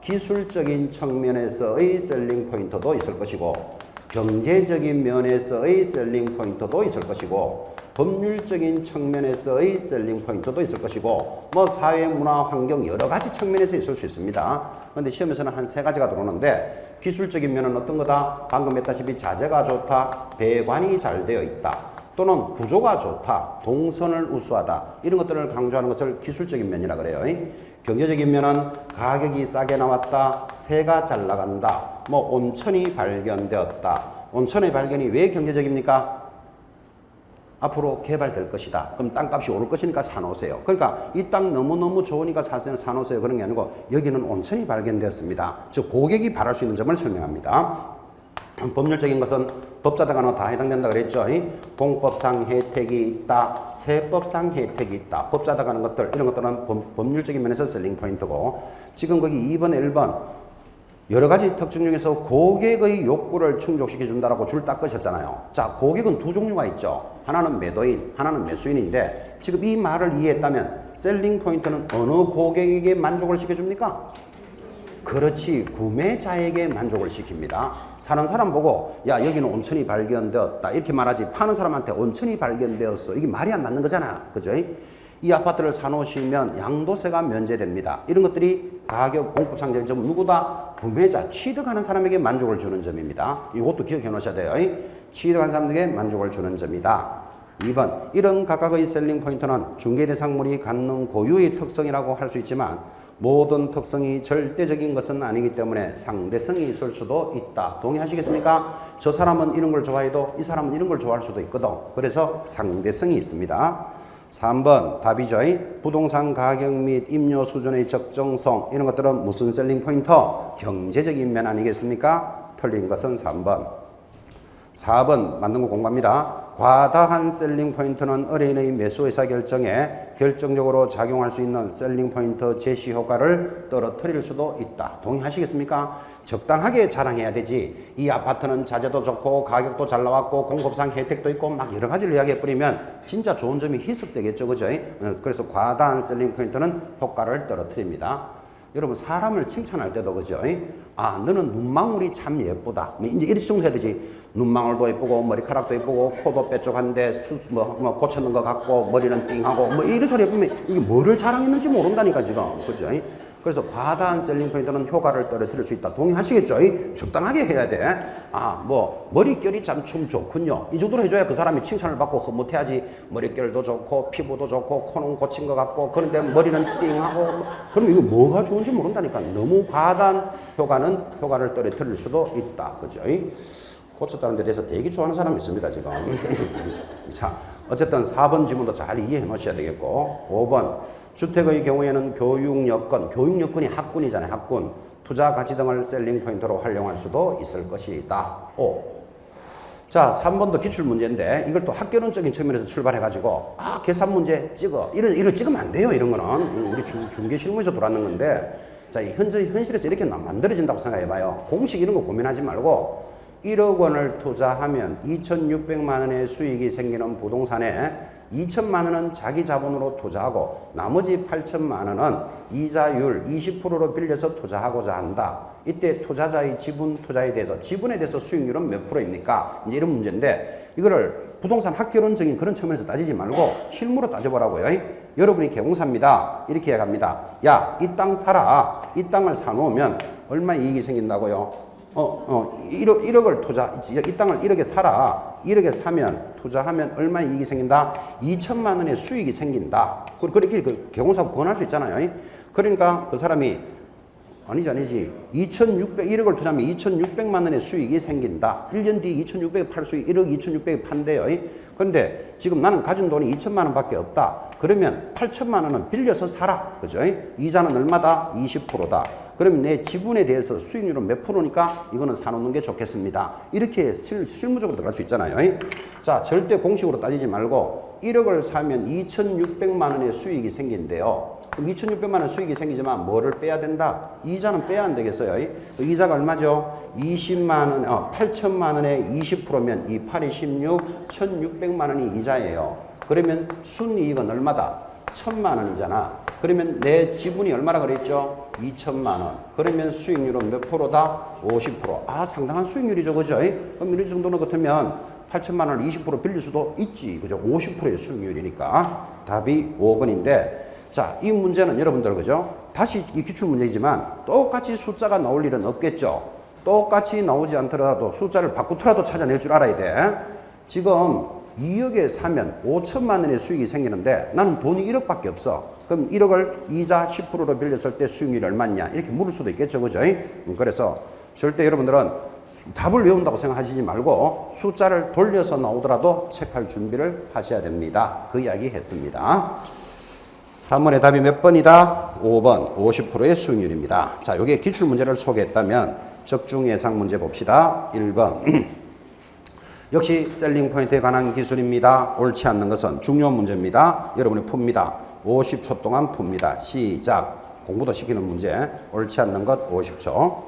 S1: 기술적인 측면에서의 셀링 포인트도 있을 것이고, 경제적인 면에서의 셀링 포인트도 있을 것이고, 법률적인 측면에서의 셀링 포인트도 있을 것이고, 사회, 문화, 환경 여러 가지 측면에서 있을 수 있습니다. 그런데 시험에서는 한 3가지가 들어오는데, 기술적인 면은 어떤 거다? 방금 했다시피 자재가 좋다, 배관이 잘 되어 있다, 또는 구조가 좋다, 동선을 우수하다, 이런 것들을 강조하는 것을 기술적인 면이라 그래요. 경제적인 면은 가격이 싸게 나왔다, 새가 잘 나간다, 온천이 발견되었다. 온천의 발견이 왜 경제적입니까? 앞으로 개발될 것이다. 그럼 땅값이 오를 것이니까 사놓으세요. 그러니까 이 땅 너무너무 좋으니까 사놓으세요. 그런 게 아니고 여기는 온천이 발견되었습니다. 즉 고객이 바랄 수 있는 점을 설명합니다. 법률적인 것은 법자다 간호 다 해당된다 그랬죠. 공법상 혜택이 있다, 세법상 혜택이 있다. 법자다 가는 것들, 이런 것들은 법률적인 면에서 셀링 포인트고, 지금 거기 2번, 1번 여러 가지 특징 중에서 고객의 욕구를 충족시켜 준다라고 줄 딱 끄셨잖아요. 자, 고객은 두 종류가 있죠. 하나는 매도인, 하나는 매수인인데 지금 이 말을 이해했다면 셀링 포인트는 어느 고객에게 만족을 시켜줍니까? 그렇지, 구매자에게 만족을 시킵니다. 사는 사람 보고 야 여기는 온천이 발견되었다 이렇게 말하지, 파는 사람한테 온천이 발견되었어 이게 말이 안 맞는 거잖아. 그죠? 이 아파트를 사놓으시면 양도세가 면제됩니다. 이런 것들이 가격 공급 상승 점 누구다? 구매자, 취득하는 사람에게 만족을 주는 점입니다. 이것도 기억해 놓으셔야 돼요. 취득한 사람에게 만족을 주는 점이다. 2번, 이런 각각의 셀링 포인트는 중개대상물이 갖는 고유의 특성이라고 할 수 있지만 모든 특성이 절대적인 것은 아니기 때문에 상대성이 있을 수도 있다. 동의하시겠습니까? 저 사람은 이런 걸 좋아해도 이 사람은 이런 걸 좋아할 수도 있거든. 그래서 상대성이 있습니다. 3번 답이죠. 부동산 가격 및 임료 수준의 적정성, 이런 것들은 무슨 셀링 포인트? 경제적인 면 아니겠습니까? 틀린 것은 3번. 4번 맞는 거 공부합니다. 과다한 셀링 포인트는 의뢰인의 매수 의사 결정에 결정적으로 작용할 수 있는 셀링 포인트 제시 효과를 떨어뜨릴 수도 있다. 동의하시겠습니까? 적당하게 자랑해야 되지. 이 아파트는 자재도 좋고 가격도 잘 나왔고 공급상 혜택도 있고 막 여러 가지를 이야기해 버리면 진짜 좋은 점이 희석되겠죠. 그죠? 그래서 과다한 셀링 포인트는 효과를 떨어뜨립니다. 여러분 사람을 칭찬할 때도 그죠? 아 너는 눈망울이 참 예쁘다. 이제 이렇게 정도 해야 되지. 눈망울도 예쁘고 머리카락도 예쁘고 코도 뾰족한데 뭐 고쳤는 것 같고 머리는 띵하고 뭐 이런 소리 해보면 이게 뭐를 자랑했는지 모른다니까 지금. 그죠? 그래서 과다한 셀링 포인트는 효과를 떨어뜨릴 수 있다. 동의하시겠죠? 적당하게 해야 돼. 아, 뭐 머릿결이 참 좋군요. 이 정도로 해줘야 그 사람이 칭찬을 받고 흐뭇해하지. 머릿결도 좋고 피부도 좋고 코는 고친 것 같고 그런데 머리는 띵하고 그럼 이거 뭐가 좋은지 모른다니까. 너무 과다한 효과를 떨어뜨릴 수도 있다. 그죠? 고쳤다는 데 대해서 되게 좋아하는 사람이 있습니다 지금. 자, 어쨌든 4번 지문도 잘 이해해 놓으셔야 되겠고, 5번 주택의 경우에는 교육여건이 학군이잖아요. 학군, 투자 가치 등을 셀링 포인트로 활용할 수도 있을 것이다. 5. 자, 3번도 기출문제인데 이걸 또 학교론적인 측면에서 출발해가지고 계산 문제 찍어. 이런 찍으면 안 돼요. 이런 거는 우리 중개실무에서 돌아왔는 건데, 자, 현실에서 이렇게 만들어진다고 생각해봐요. 공식 이런 거 고민하지 말고 1억 원을 투자하면 2,600만 원의 수익이 생기는 부동산에 2천만 원은 자기 자본으로 투자하고 나머지 8천만 원은 이자율 20%로 빌려서 투자하고자 한다. 이때 투자자의 지분 투자에 대해서, 지분에 대해서 수익률은 몇 프로입니까? 이제 이런 문제인데 이거를 부동산 학교론적인 그런 측면에서 따지지 말고 실무로 따져보라고요. 여러분이 개공사입니다. 이렇게 해갑니다. 야, 이 땅 사라. 이 땅을 사놓으면 얼마 이익이 생긴다고요? 1억을 이 땅을 1억에 사라. 1억에 사면, 투자하면 얼마 이익이 생긴다? 2천만 원의 수익이 생긴다. 그렇게 그 개공사가 권할 수 있잖아요. 그러니까 그 사람이, 아니지. 1억을 투자하면 2,600만 원의 수익이 생긴다. 1년 뒤에 2,600에 팔 수익 1억 2,600에 판대요. 그런데 지금 나는 가진 돈이 2천만 원 밖에 없다. 그러면 8천만 원은 빌려서 사라. 그죠? 이자는 얼마다? 20%다. 그러면 내 지분에 대해서 수익률은 몇 프로니까 이거는 사놓는 게 좋겠습니다. 이렇게 실무적으로 들어갈 수 있잖아요. 자, 절대 공식으로 따지지 말고 1억을 사면 2,600만 원의 수익이 생긴대요. 그럼 2,600만 원 수익이 생기지만 뭐를 빼야 된다? 이자는 빼야 안 되겠어요. 이자가 얼마죠? 8천만 원에 20%면 2, 8이 16, 1,600만 원이 이자예요. 그러면 순이익은 얼마다? 1,000만 원이잖아. 그러면 내 지분이 얼마라 그랬죠? 2천만 원. 그러면 수익률은 몇 프로다? 50%. 상당한 수익률이죠. 그죠? 그럼 이 정도는 같으면 8천만 원을 20% 빌릴 수도 있지. 그죠? 50%의 수익률이니까. 답이 5번인데, 자, 이 문제는 여러분들, 그죠? 다시 이 기출문제이지만 똑같이 숫자가 나올 일은 없겠죠? 똑같이 나오지 않더라도 숫자를 바꾸더라도 찾아낼 줄 알아야 돼. 지금 2억에 사면 5천만 원의 수익이 생기는데 나는 돈이 1억밖에 없어. 그럼 1억을 이자 10%로 빌렸을 때 수익률이 얼마냐? 이렇게 물을 수도 있겠죠. 그죠? 그래서 절대 여러분들은 답을 외운다고 생각하시지 말고 숫자를 돌려서 나오더라도 체크할 준비를 하셔야 됩니다. 그 이야기 했습니다. 3번의 답이 몇 번이다? 5번, 50%의 수익률입니다. 자, 요게 기출문제를 소개했다면 적중 예상 문제 봅시다. 1번. 역시 셀링 포인트에 관한 기술입니다. 옳지 않는 것은 중요한 문제입니다. 여러분이 풉니다. 50초 동안 풉니다. 시작. 공부도 시키는 문제. 옳지 않는 것 50초.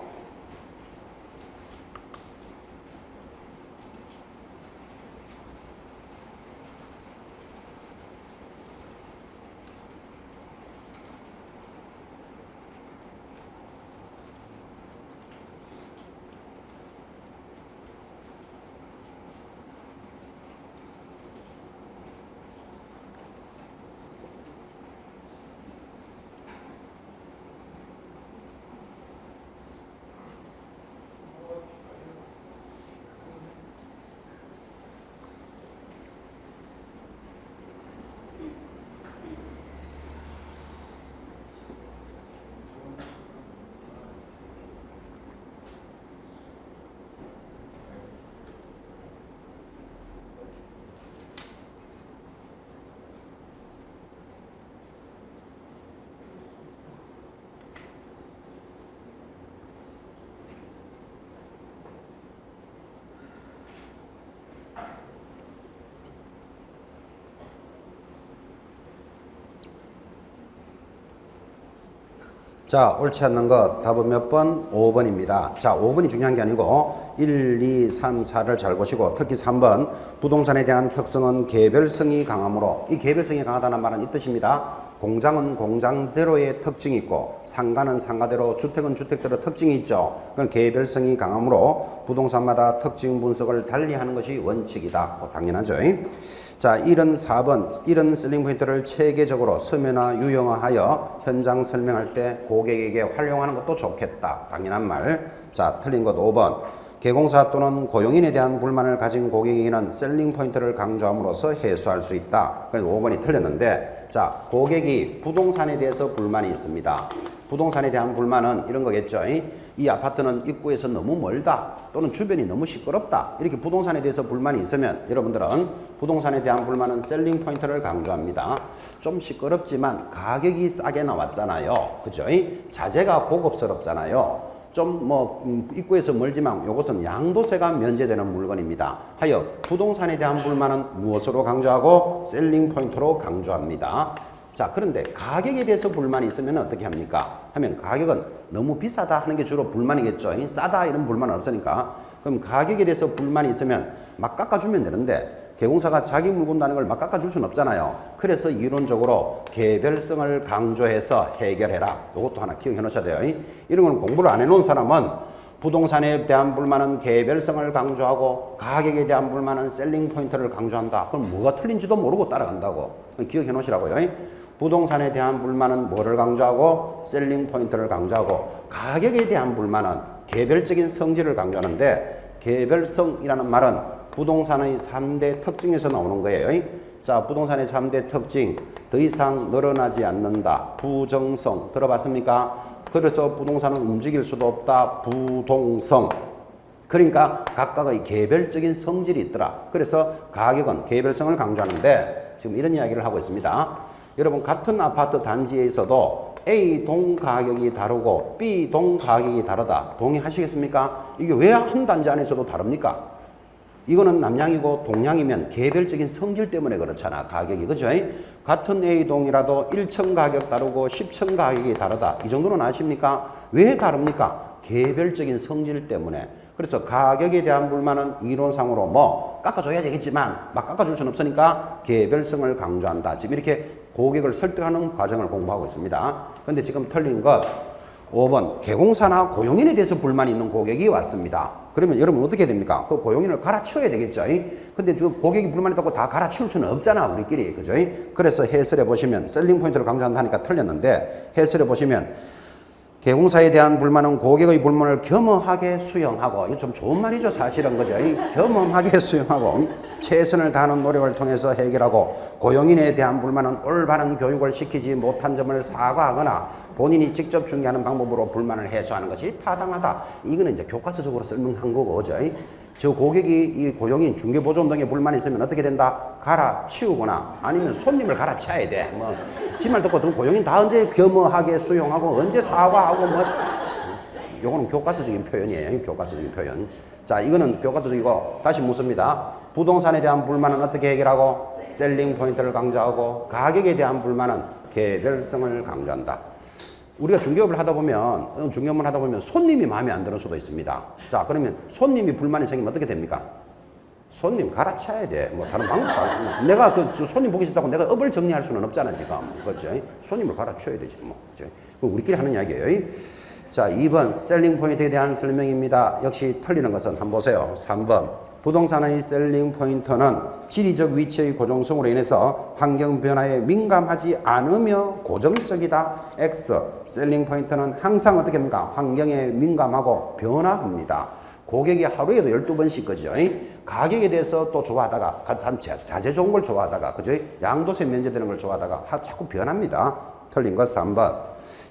S1: 자, 옳지 않는 것 답은 몇 번? 5번입니다. 자, 5번이 중요한 게 아니고 1, 2, 3, 4를 잘 보시고 특히 3번 부동산에 대한 특성은 개별성이 강하므로 이 개별성이 강하다는 말은 이 뜻입니다. 공장은 공장대로의 특징이 있고 상가는 상가대로 주택은 주택대로 특징이 있죠. 그건 개별성이 강하므로 부동산마다 특징 분석을 달리하는 것이 원칙이다. 당연하죠. 자, 74번 이런 셀링 포인트를 체계적으로 서면화 유형화하여 현장 설명할 때 고객에게 활용하는 것도 좋겠다. 당연한 말. 자, 틀린 것 5번. 개공사 또는 고용인에 대한 불만을 가진 고객에게는 셀링 포인트를 강조함으로써 해소할 수 있다. 그래서 5번이 틀렸는데, 자, 고객이 부동산에 대해서 불만이 있습니다. 부동산에 대한 불만은 이런 거겠죠. 이 아파트는 입구에서 너무 멀다, 또는 주변이 너무 시끄럽다. 이렇게 부동산에 대해서 불만이 있으면 여러분들은 부동산에 대한 불만은 셀링 포인트를 강조합니다. 좀 시끄럽지만 가격이 싸게 나왔잖아요. 그죠? 자재가 고급스럽잖아요. 좀 입구에서 멀지만 이것은 양도세가 면제되는 물건입니다. 하여 부동산에 대한 불만은 무엇으로 강조하고 셀링 포인트로 강조합니다. 자, 그런데 가격에 대해서 불만이 있으면 어떻게 합니까? 하면 가격은 너무 비싸다 하는 게 주로 불만이겠죠. 싸다 이런 불만은 없으니까. 그럼 가격에 대해서 불만이 있으면 막 깎아주면 되는데 개공사가 자기 물건 다는 걸 막 깎아줄 수는 없잖아요. 그래서 이론적으로 개별성을 강조해서 해결해라. 이것도 하나 기억해 놓으셔야 돼요. 이런 건 공부를 안 해놓은 사람은 부동산에 대한 불만은 개별성을 강조하고 가격에 대한 불만은 셀링 포인트를 강조한다. 그럼 뭐가 틀린지도 모르고 따라간다고. 기억해 놓으시라고요. 부동산에 대한 불만은 뭐를 강조하고 셀링 포인트를 강조하고 가격에 대한 불만은 개별적인 성질을 강조하는데 개별성이라는 말은 부동산의 3대 특징에서 나오는 거예요. 자, 부동산의 3대 특징. 더 이상 늘어나지 않는다. 부정성. 들어봤습니까? 그래서 부동산은 움직일 수도 없다. 부동성. 그러니까 각각의 개별적인 성질이 있더라. 그래서 가격은 개별성을 강조하는데 지금 이런 이야기를 하고 있습니다. 여러분, 같은 아파트 단지에 있어도 A동 가격이 다르고 B동 가격이 다르다. 동의하시겠습니까? 이게 왜 한 단지 안에서도 다릅니까? 이거는 남양이고 동양이면 개별적인 성질 때문에 그렇잖아. 가격이. 그죠? 같은 A동이라도 1층 가격 다르고 10층 가격이 다르다. 이 정도는 아십니까? 왜 다릅니까? 개별적인 성질 때문에. 그래서 가격에 대한 불만은 이론상으로 깎아줘야 되겠지만 막 깎아줄 수는 없으니까 개별성을 강조한다. 지금 이렇게 고객을 설득하는 과정을 공부하고 있습니다. 그런데 지금 틀린 것 5번 개공사나 고용인에 대해서 불만이 있는 고객이 왔습니다. 그러면 여러분 어떻게 됩니까? 그 고용인을 갈아치워야 되겠죠. 근데 지금 고객이 불만이 있다고 다 갈아치울 수는 없잖아, 우리끼리. 그죠? 그래서 해설해 보시면 셀링 포인트를 강조한다니까 틀렸는데 해설해 보시면 개공사에 대한 불만은 고객의 불만을 겸허하게 수용하고, 이거 좀 좋은 말이죠, 사실은. 그죠? 겸허하게 수용하고 최선을 다하는 노력을 통해서 해결하고, 고용인에 대한 불만은 올바른 교육을 시키지 못한 점을 사과하거나 본인이 직접 중개하는 방법으로 불만을 해소하는 것이 타당하다. 이거는 이제 교과서적으로 설명한 거고, 그죠? 저 고객이 이 고용인 중개보조원 등에 불만이 있으면 어떻게 된다? 갈아치우거나 아니면 손님을 갈아치워야 돼. 지 말 듣고 들은 고용인 다 언제 겸허하게 수용하고 언제 사과하고 요거는 교과서적인 표현이에요. 교과서적인 표현. 자, 이거는 교과서적이고 다시 묻습니다. 부동산에 대한 불만은 어떻게 해결하고? 셀링 포인트를 강조하고 가격에 대한 불만은 개별성을 강조한다. 우리가 중개업을 하다 보면 손님이 마음에 안 드는 수도 있습니다. 자, 그러면 손님이 불만이 생기면 어떻게 됩니까? 손님 갈아쳐야 돼. 다른 방법도 없고. 내가 손님 보기 싫다고 내가 업을 정리할 수는 없잖아, 지금. 그렇죠? 손님을 갈아쳐야 되지, 그렇죠? 우리끼리 하는 이야기예요. 자, 2번 셀링 포인트에 대한 설명입니다. 역시 틀리는 것은 한번 보세요. 3번. 부동산의 셀링 포인트는 지리적 위치의 고정성으로 인해서 환경 변화에 민감하지 않으며 고정적이다. X. 셀링 포인트는 항상 어떻게 합니까? 환경에 민감하고 변화합니다. 고객이 하루에도 12번씩, 그죠? 가격에 대해서 또 좋아하다가, 자재 좋은 걸 좋아하다가, 그죠? 양도세 면제되는 걸 좋아하다가 자꾸 변합니다. 틀린 것 3번.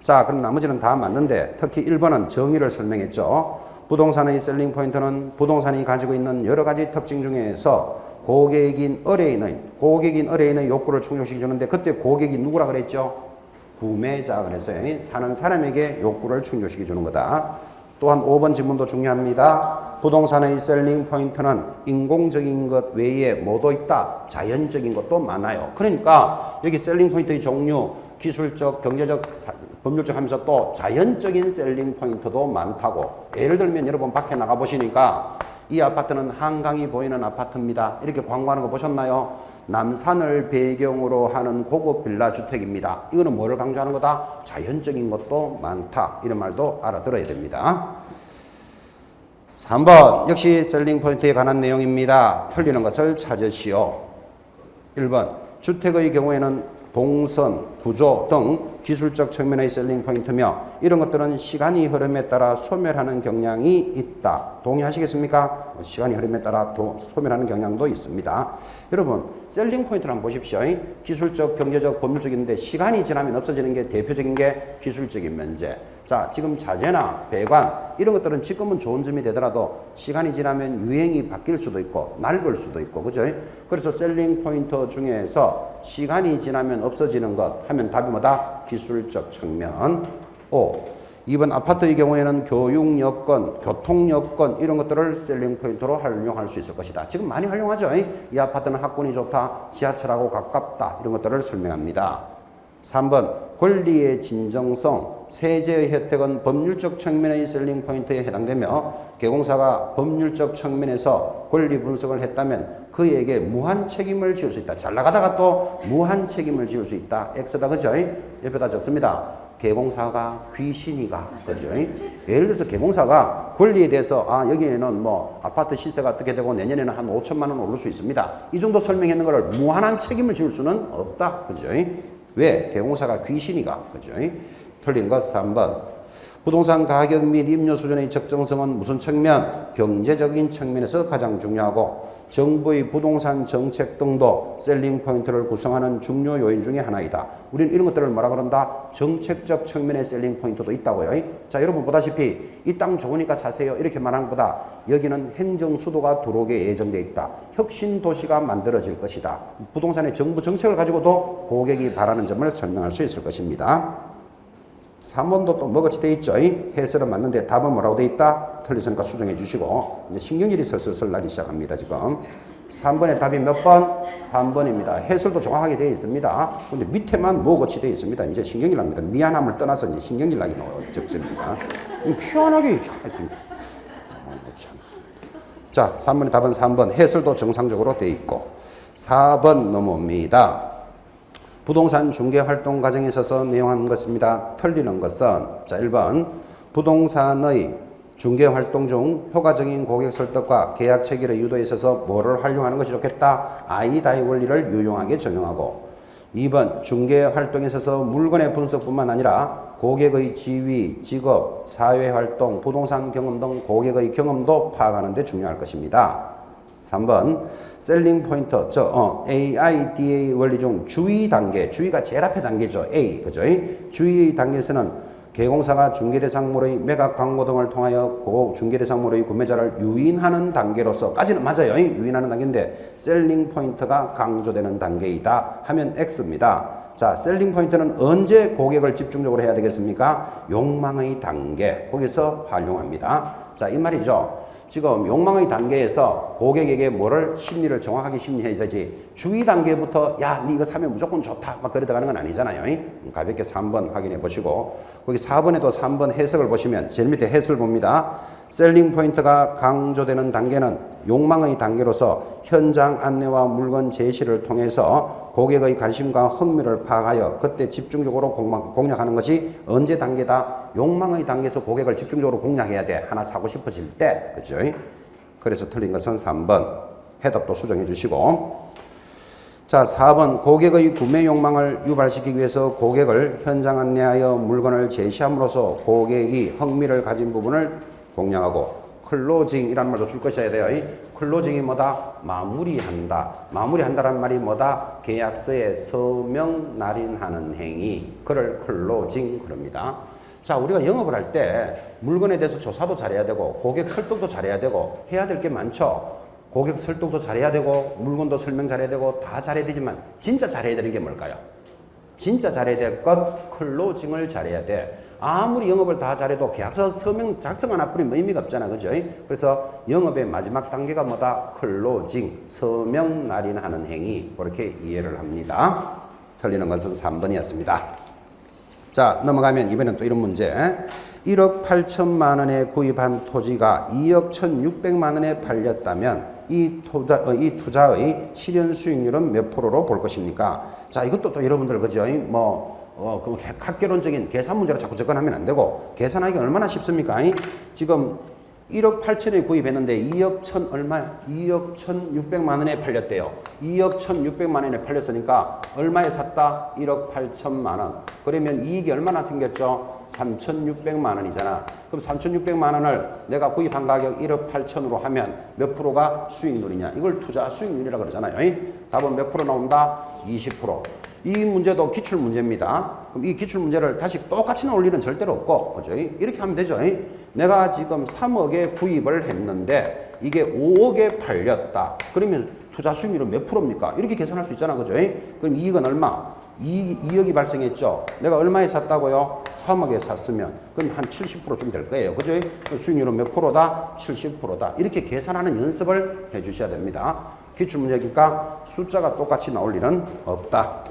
S1: 자, 그럼 나머지는 다 맞는데, 특히 1번은 정의를 설명했죠. 부동산의 셀링 포인트는 부동산이 가지고 있는 여러 가지 특징 중에서 고객인 의뢰인의 욕구를 충족시켜 주는데, 그때 고객이 누구라 그랬죠? 구매자 그랬어요. 사는 사람에게 욕구를 충족시켜 주는 거다. 또한 5번 지문도 중요합니다. 부동산의 셀링 포인트는 인공적인 것 외에 뭐도 있다? 자연적인 것도 많아요. 그러니까 여기 셀링 포인트의 종류, 기술적, 경제적, 법률적 하면서 또 자연적인 셀링 포인트도 많다고. 예를 들면 여러분 밖에 나가 보시니까 이 아파트는 한강이 보이는 아파트입니다. 이렇게 광고하는 거 보셨나요? 남산을 배경으로 하는 고급 빌라 주택입니다. 이거는 뭐를 강조하는 거다? 자연적인 것도 많다. 이런 말도 알아들어야 됩니다. 3번 역시 셀링 포인트에 관한 내용입니다. 틀리는 것을 찾으시오. 1번 주택의 경우에는 동선, 구조 등 기술적 측면의 셀링 포인트며 이런 것들은 시간이 흐름에 따라 소멸하는 경향이 있다. 동의하시겠습니까? 시간이 흐름에 따라 소멸하는 경향도 있습니다. 여러분 셀링 포인트를 한번 보십시오. 기술적, 경제적, 법률적인데 시간이 지나면 없어지는 게 대표적인 게 기술적인 면제. 자, 지금 자재나 배관 이런 것들은 지금은 좋은 점이 되더라도 시간이 지나면 유행이 바뀔 수도 있고 낡을 수도 있고 그죠? 그래서 셀링 포인트 중에서 시간이 지나면 없어지는 것 하면 답이 뭐다? 기술적 측면. 2번 아파트의 경우에는 교육 여건, 교통 여건 이런 것들을 셀링 포인트로 활용할 수 있을 것이다. 지금 많이 활용하죠. 이 아파트는 학군이 좋다, 지하철하고 가깝다 이런 것들을 설명합니다. 3번 권리의 진정성, 세제의 혜택은 법률적 측면의 셀링 포인트에 해당되며 개공사가 법률적 측면에서 권리 분석을 했다면 그에게 무한 책임을 지을 수 있다. 잘 나가다가 또 무한 책임을 지을 수 있다. X다. 그죠? 옆에다 적습니다. 개공사가 귀신이가. 그죠? 예를 들어서 개공사가 권리에 대해서 여기에는 뭐 아파트 시세가 어떻게 되고 내년에는 한 5천만 원 오를 수 있습니다. 이 정도 설명했는 거를 무한한 책임을 지을 수는 없다. 그죠? 왜? 개공사가 귀신이가. 그죠? 틀린 것 3번. 부동산 가격 및 임료 수준의 적정성은 무슨 측면? 경제적인 측면에서 가장 중요하고 정부의 부동산 정책 등도 셀링 포인트를 구성하는 중요 요인 중에 하나이다. 우리는 이런 것들을 뭐라 그런다? 정책적 측면의 셀링 포인트도 있다고요. 자, 여러분 보다시피 이 땅 좋으니까 사세요 이렇게 말하는 것보다 여기는 행정 수도가 들어오게 예정돼 있다. 혁신 도시가 만들어질 것이다. 부동산의 정부 정책을 가지고도 고객이 바라는 점을 설명할 수 있을 것입니다. 3번도 또 뭐같이 돼 있죠? 해설은 맞는데 답은 뭐라고 돼 있다? 틀렸으니까 수정해 주시고 이제 신경질이 슬슬 나기 시작합니다. 지금 3번의 답이 몇 번? 3번입니다. 해설도 정확하게 되어 있습니다. 근데 밑에만 뭐같이 되어 있습니다. 이제 신경질 납니다. 미안함을 떠나서 이제 신경질 나기 적절입니다. 희한하게 자, 3번의 답은 3번. 해설도 정상적으로 되어 있고 4번 넘어옵니다. 부동산 중개 활동 과정에 있어서 내용한 것입니다. 틀리는 것은 자 1번 부동산의 중개 활동 중 효과적인 고객 설득과 계약 체결의 유도에 있어서 뭐를 활용하는 것이 좋겠다? 아이다의 원리를 유용하게 적용하고 2번 중개 활동에 있어서 물건의 분석뿐만 아니라 고객의 지위, 직업, 사회활동, 부동산 경험 등 고객의 경험도 파악하는 데 중요할 것입니다. 3번 셀링 포인트 AIDA 원리 중 주의 단계, 주의가 제일 앞에 단계죠. A, 그죠? 주의 단계에서는 개공사가 중개대상물의 매각 광고 등을 통하여 중개대상물의 구매자를 유인하는 단계로서까지는 맞아요. 유인하는 단계인데 셀링 포인트가 강조되는 단계이다 하면 X입니다. 자, 셀링 포인트는 언제 고객을 집중적으로 해야 되겠습니까? 욕망의 단계, 거기서 활용합니다. 자, 이 말이죠. 지금 욕망의 단계에서 고객에게 뭐를 심리를 정확하게 심리해야 되지 주의 단계부터 야, 니 이거 사면 무조건 좋다 막 그래 들어가는 건 아니잖아요. 가볍게 3번 확인해 보시고 거기 4번에도 3번 해석을 보시면 제일 밑에 해설 봅니다. 셀링 포인트가 강조되는 단계는 욕망의 단계로서 현장 안내와 물건 제시를 통해서 고객의 관심과 흥미를 파악하여 그때 집중적으로 공략하는 것이 언제 단계다? 욕망의 단계에서 고객을 집중적으로 공략해야 돼. 하나 사고 싶어질 때. 그죠? 그래서 틀린 것은 3번. 해답도 수정해 주시고. 자, 4번. 고객의 구매 욕망을 유발시키기 위해서 고객을 현장 안내하여 물건을 제시함으로써 고객이 흥미를 가진 부분을 공략하고 클로징이라는 말도 줄 것이어야 돼요. 클로징이 뭐다? 마무리한다. 마무리한다라는 말이 뭐다? 계약서에 서명 날인하는 행위. 그걸 클로징 그럽니다. 자, 우리가 영업을 할 때 물건에 대해서 조사도 잘해야 되고 고객 설득도 잘해야 되고 해야 될 게 많죠. 고객 설득도 잘해야 되고 물건도 설명 잘해야 되고 다 잘해야 되지만 진짜 잘해야 되는 게 뭘까요? 진짜 잘해야 될 것 클로징을 잘해야 돼. 아무리 영업을 다 잘해도 계약서 서명 작성 하나 뿌리면 의미가 없잖아. 그죠? 그래서 영업의 마지막 단계가 뭐다? 클로징, 서명 날인하는 행위. 그렇게 이해를 합니다. 틀리는 것은 3번이었습니다. 자, 넘어가면 이번엔 또 이런 문제. 1억 8천만 원에 구입한 토지가 2억 1,600만 원에 팔렸다면 이 투자의 실현 수익률은 몇 프로로 볼 것입니까? 자, 이것도 또 여러분들 그죠? 그 학개론적인 계산 문제로 자꾸 접근하면 안 되고, 계산하기 얼마나 쉽습니까? 지금 1억 8천에 구입했는데 2억 1,600만 원에 팔렸대요. 2억 1,600만 원에 팔렸으니까 얼마에 샀다? 1억 8천만 원. 그러면 이익이 얼마나 생겼죠? 3,600만 원이잖아. 그럼 3,600만 원을 내가 구입한 가격 1억 8천으로 하면 몇 프로가 수익률이냐? 이걸 투자 수익률이라고 그러잖아요. 답은 몇 프로 나온다? 20%. 이 문제도 기출 문제입니다. 그럼 이 기출 문제를 다시 똑같이 나올 일은 절대로 없고, 그죠? 이렇게 하면 되죠. 내가 지금 3억에 구입을 했는데 이게 5억에 팔렸다. 그러면 투자 수익률은 몇 프로입니까? 이렇게 계산할 수 있잖아. 그죠? 그럼 이익은 얼마? 2억이 발생했죠. 내가 얼마에 샀다고요? 3억에 샀으면 그럼 한 70%좀 될 거예요. 그죠? 수익률은 몇 프로다? 70%다. 이렇게 계산하는 연습을 해 주셔야 됩니다. 기출 문제니까 숫자가 똑같이 나올 일은 없다.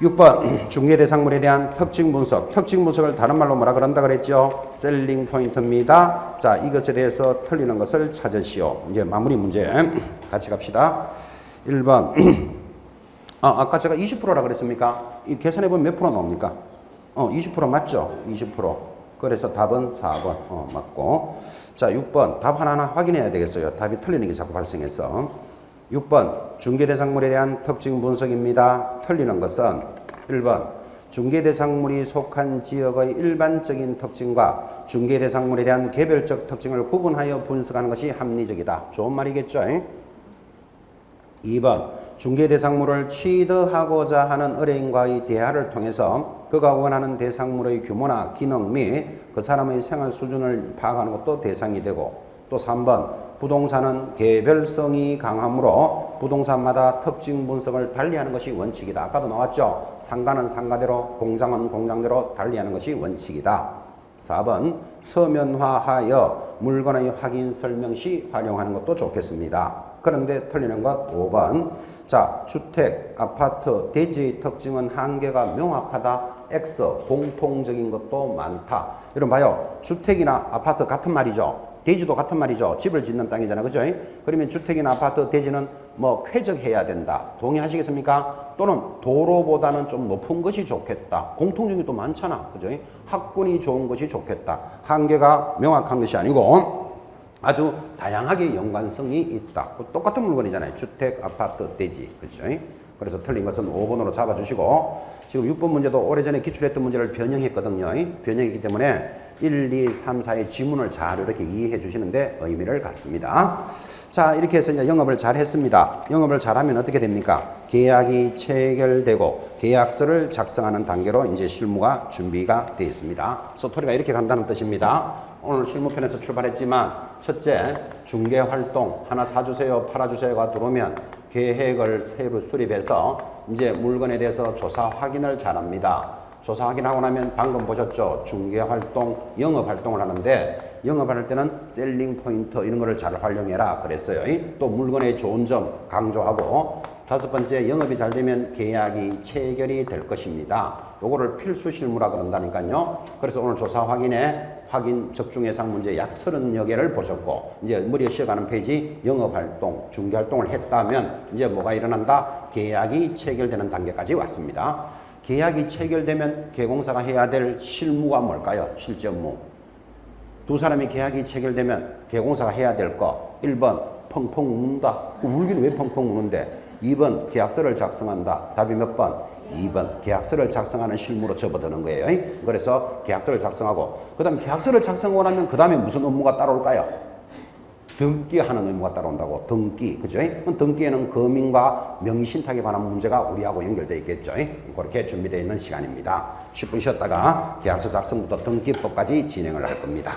S1: 6번 중개대상물에 대한 특징 분석. 특징 분석을 다른 말로 뭐라 그런다 그랬죠? 셀링 포인트입니다. 자, 이것에 대해서 틀리는 것을 찾으시오. 이제 마무리 문제 같이 갑시다. 1번 아까 제가 20%라 그랬습니까? 이 계산해보면 몇 프로 나옵니까? 20% 맞죠? 20%. 그래서 답은 4번 맞고. 자, 6번 답 하나하나 확인해야 되겠어요. 답이 틀리는 게 자꾸 발생해서. 6번 중개대상물에 대한 특징 분석입니다. 틀리는 것은 1번 중개대상물이 속한 지역의 일반적인 특징과 중개대상물에 대한 개별적 특징을 구분하여 분석하는 것이 합리적이다. 좋은 말이겠죠? 2번 중개대상물을 취득하고자 하는 의뢰인과의 대화를 통해서 그가 원하는 대상물의 규모나 기능 및 그 사람의 생활 수준을 파악하는 것도 대상이 되고, 또 3번 부동산은 개별성이 강하므로 부동산마다 특징 분석을 달리하는 것이 원칙이다. 아까도 나왔죠? 상가는 상가대로, 공장은 공장대로 달리하는 것이 원칙이다. 4번 서면화하여 물건의 확인 설명 시 활용하는 것도 좋겠습니다. 그런데 틀리는 것 5번. 자, 주택, 아파트, 대지의 특징은 한계가 명확하다. X, 공통적인 것도 많다. 여러분 봐요. 주택이나 아파트 같은 말이죠. 대지도 같은 말이죠. 집을 짓는 땅이잖아. 그죠? 그러면 주택이나 아파트, 대지는 뭐 쾌적해야 된다. 동의하시겠습니까? 또는 도로보다는 좀 높은 것이 좋겠다. 공통적인 것도 많잖아. 그죠? 학군이 좋은 것이 좋겠다. 한계가 명확한 것이 아니고 아주 다양하게 연관성이 있다. 똑같은 물건이잖아요. 주택, 아파트, 대지. 그죠? 그래서 틀린 것은 5번으로 잡아주시고, 지금 6번 문제도 오래전에 기출했던 문제를 변형했거든요. 변형했기 때문에 1, 2, 3, 4의 지문을 잘 이렇게 이해해 주시는데 의미를 갖습니다. 자, 이렇게 해서 이제 영업을 잘 했습니다. 영업을 잘하면 어떻게 됩니까? 계약이 체결되고 계약서를 작성하는 단계로 이제 실무가 준비가 되어 있습니다. 소토리가 이렇게 간다는 뜻입니다. 오늘 실무편에서 출발했지만, 첫째, 중개활동 하나 사주세요, 팔아주세요가 들어오면 계획을 새로 수립해서 이제 물건에 대해서 조사 확인을 잘합니다. 조사 확인하고 나면 방금 보셨죠? 중개활동, 영업활동을 하는데, 영업할 때는 셀링 포인트 이런 거를 잘 활용해라 그랬어요. 또 물건의 좋은 점 강조하고, 5번째, 영업이 잘 되면 계약이 체결이 될 것입니다. 요거를 필수 실무라 그런다니까요. 그래서 오늘 조사 확인에 확인 적중 예상 문제 약 30여 개를 보셨고, 이제 머리에 쉬어가는 페이지 영업활동, 중개활동을 했다면 이제 뭐가 일어난다? 계약이 체결되는 단계까지 왔습니다. 계약이 체결되면 개공사가 해야 될 실무가 뭘까요? 실제 업무. 두 사람이 계약이 체결되면 개공사가 해야 될 거. 1번 펑펑 우는다. 울기는 왜 펑펑 우는데? 2번 계약서를 작성한다. 답이 몇 번? 2번 계약서를 작성하는 실무로 접어드는 거예요. 그래서 계약서를 작성하고, 그 다음에 계약서를 작성하고 나면 그 다음에 무슨 업무가 따라올까요? 등기하는 의무가 따라온다고. 등기, 그죠? 등기에는 거민과 명의신탁에 관한 문제가 우리하고 연결되어 있겠죠. 그렇게 준비되어 있는 시간입니다. 10분 쉬었다가 계약서 작성부터 등기법까지 진행을 할 겁니다.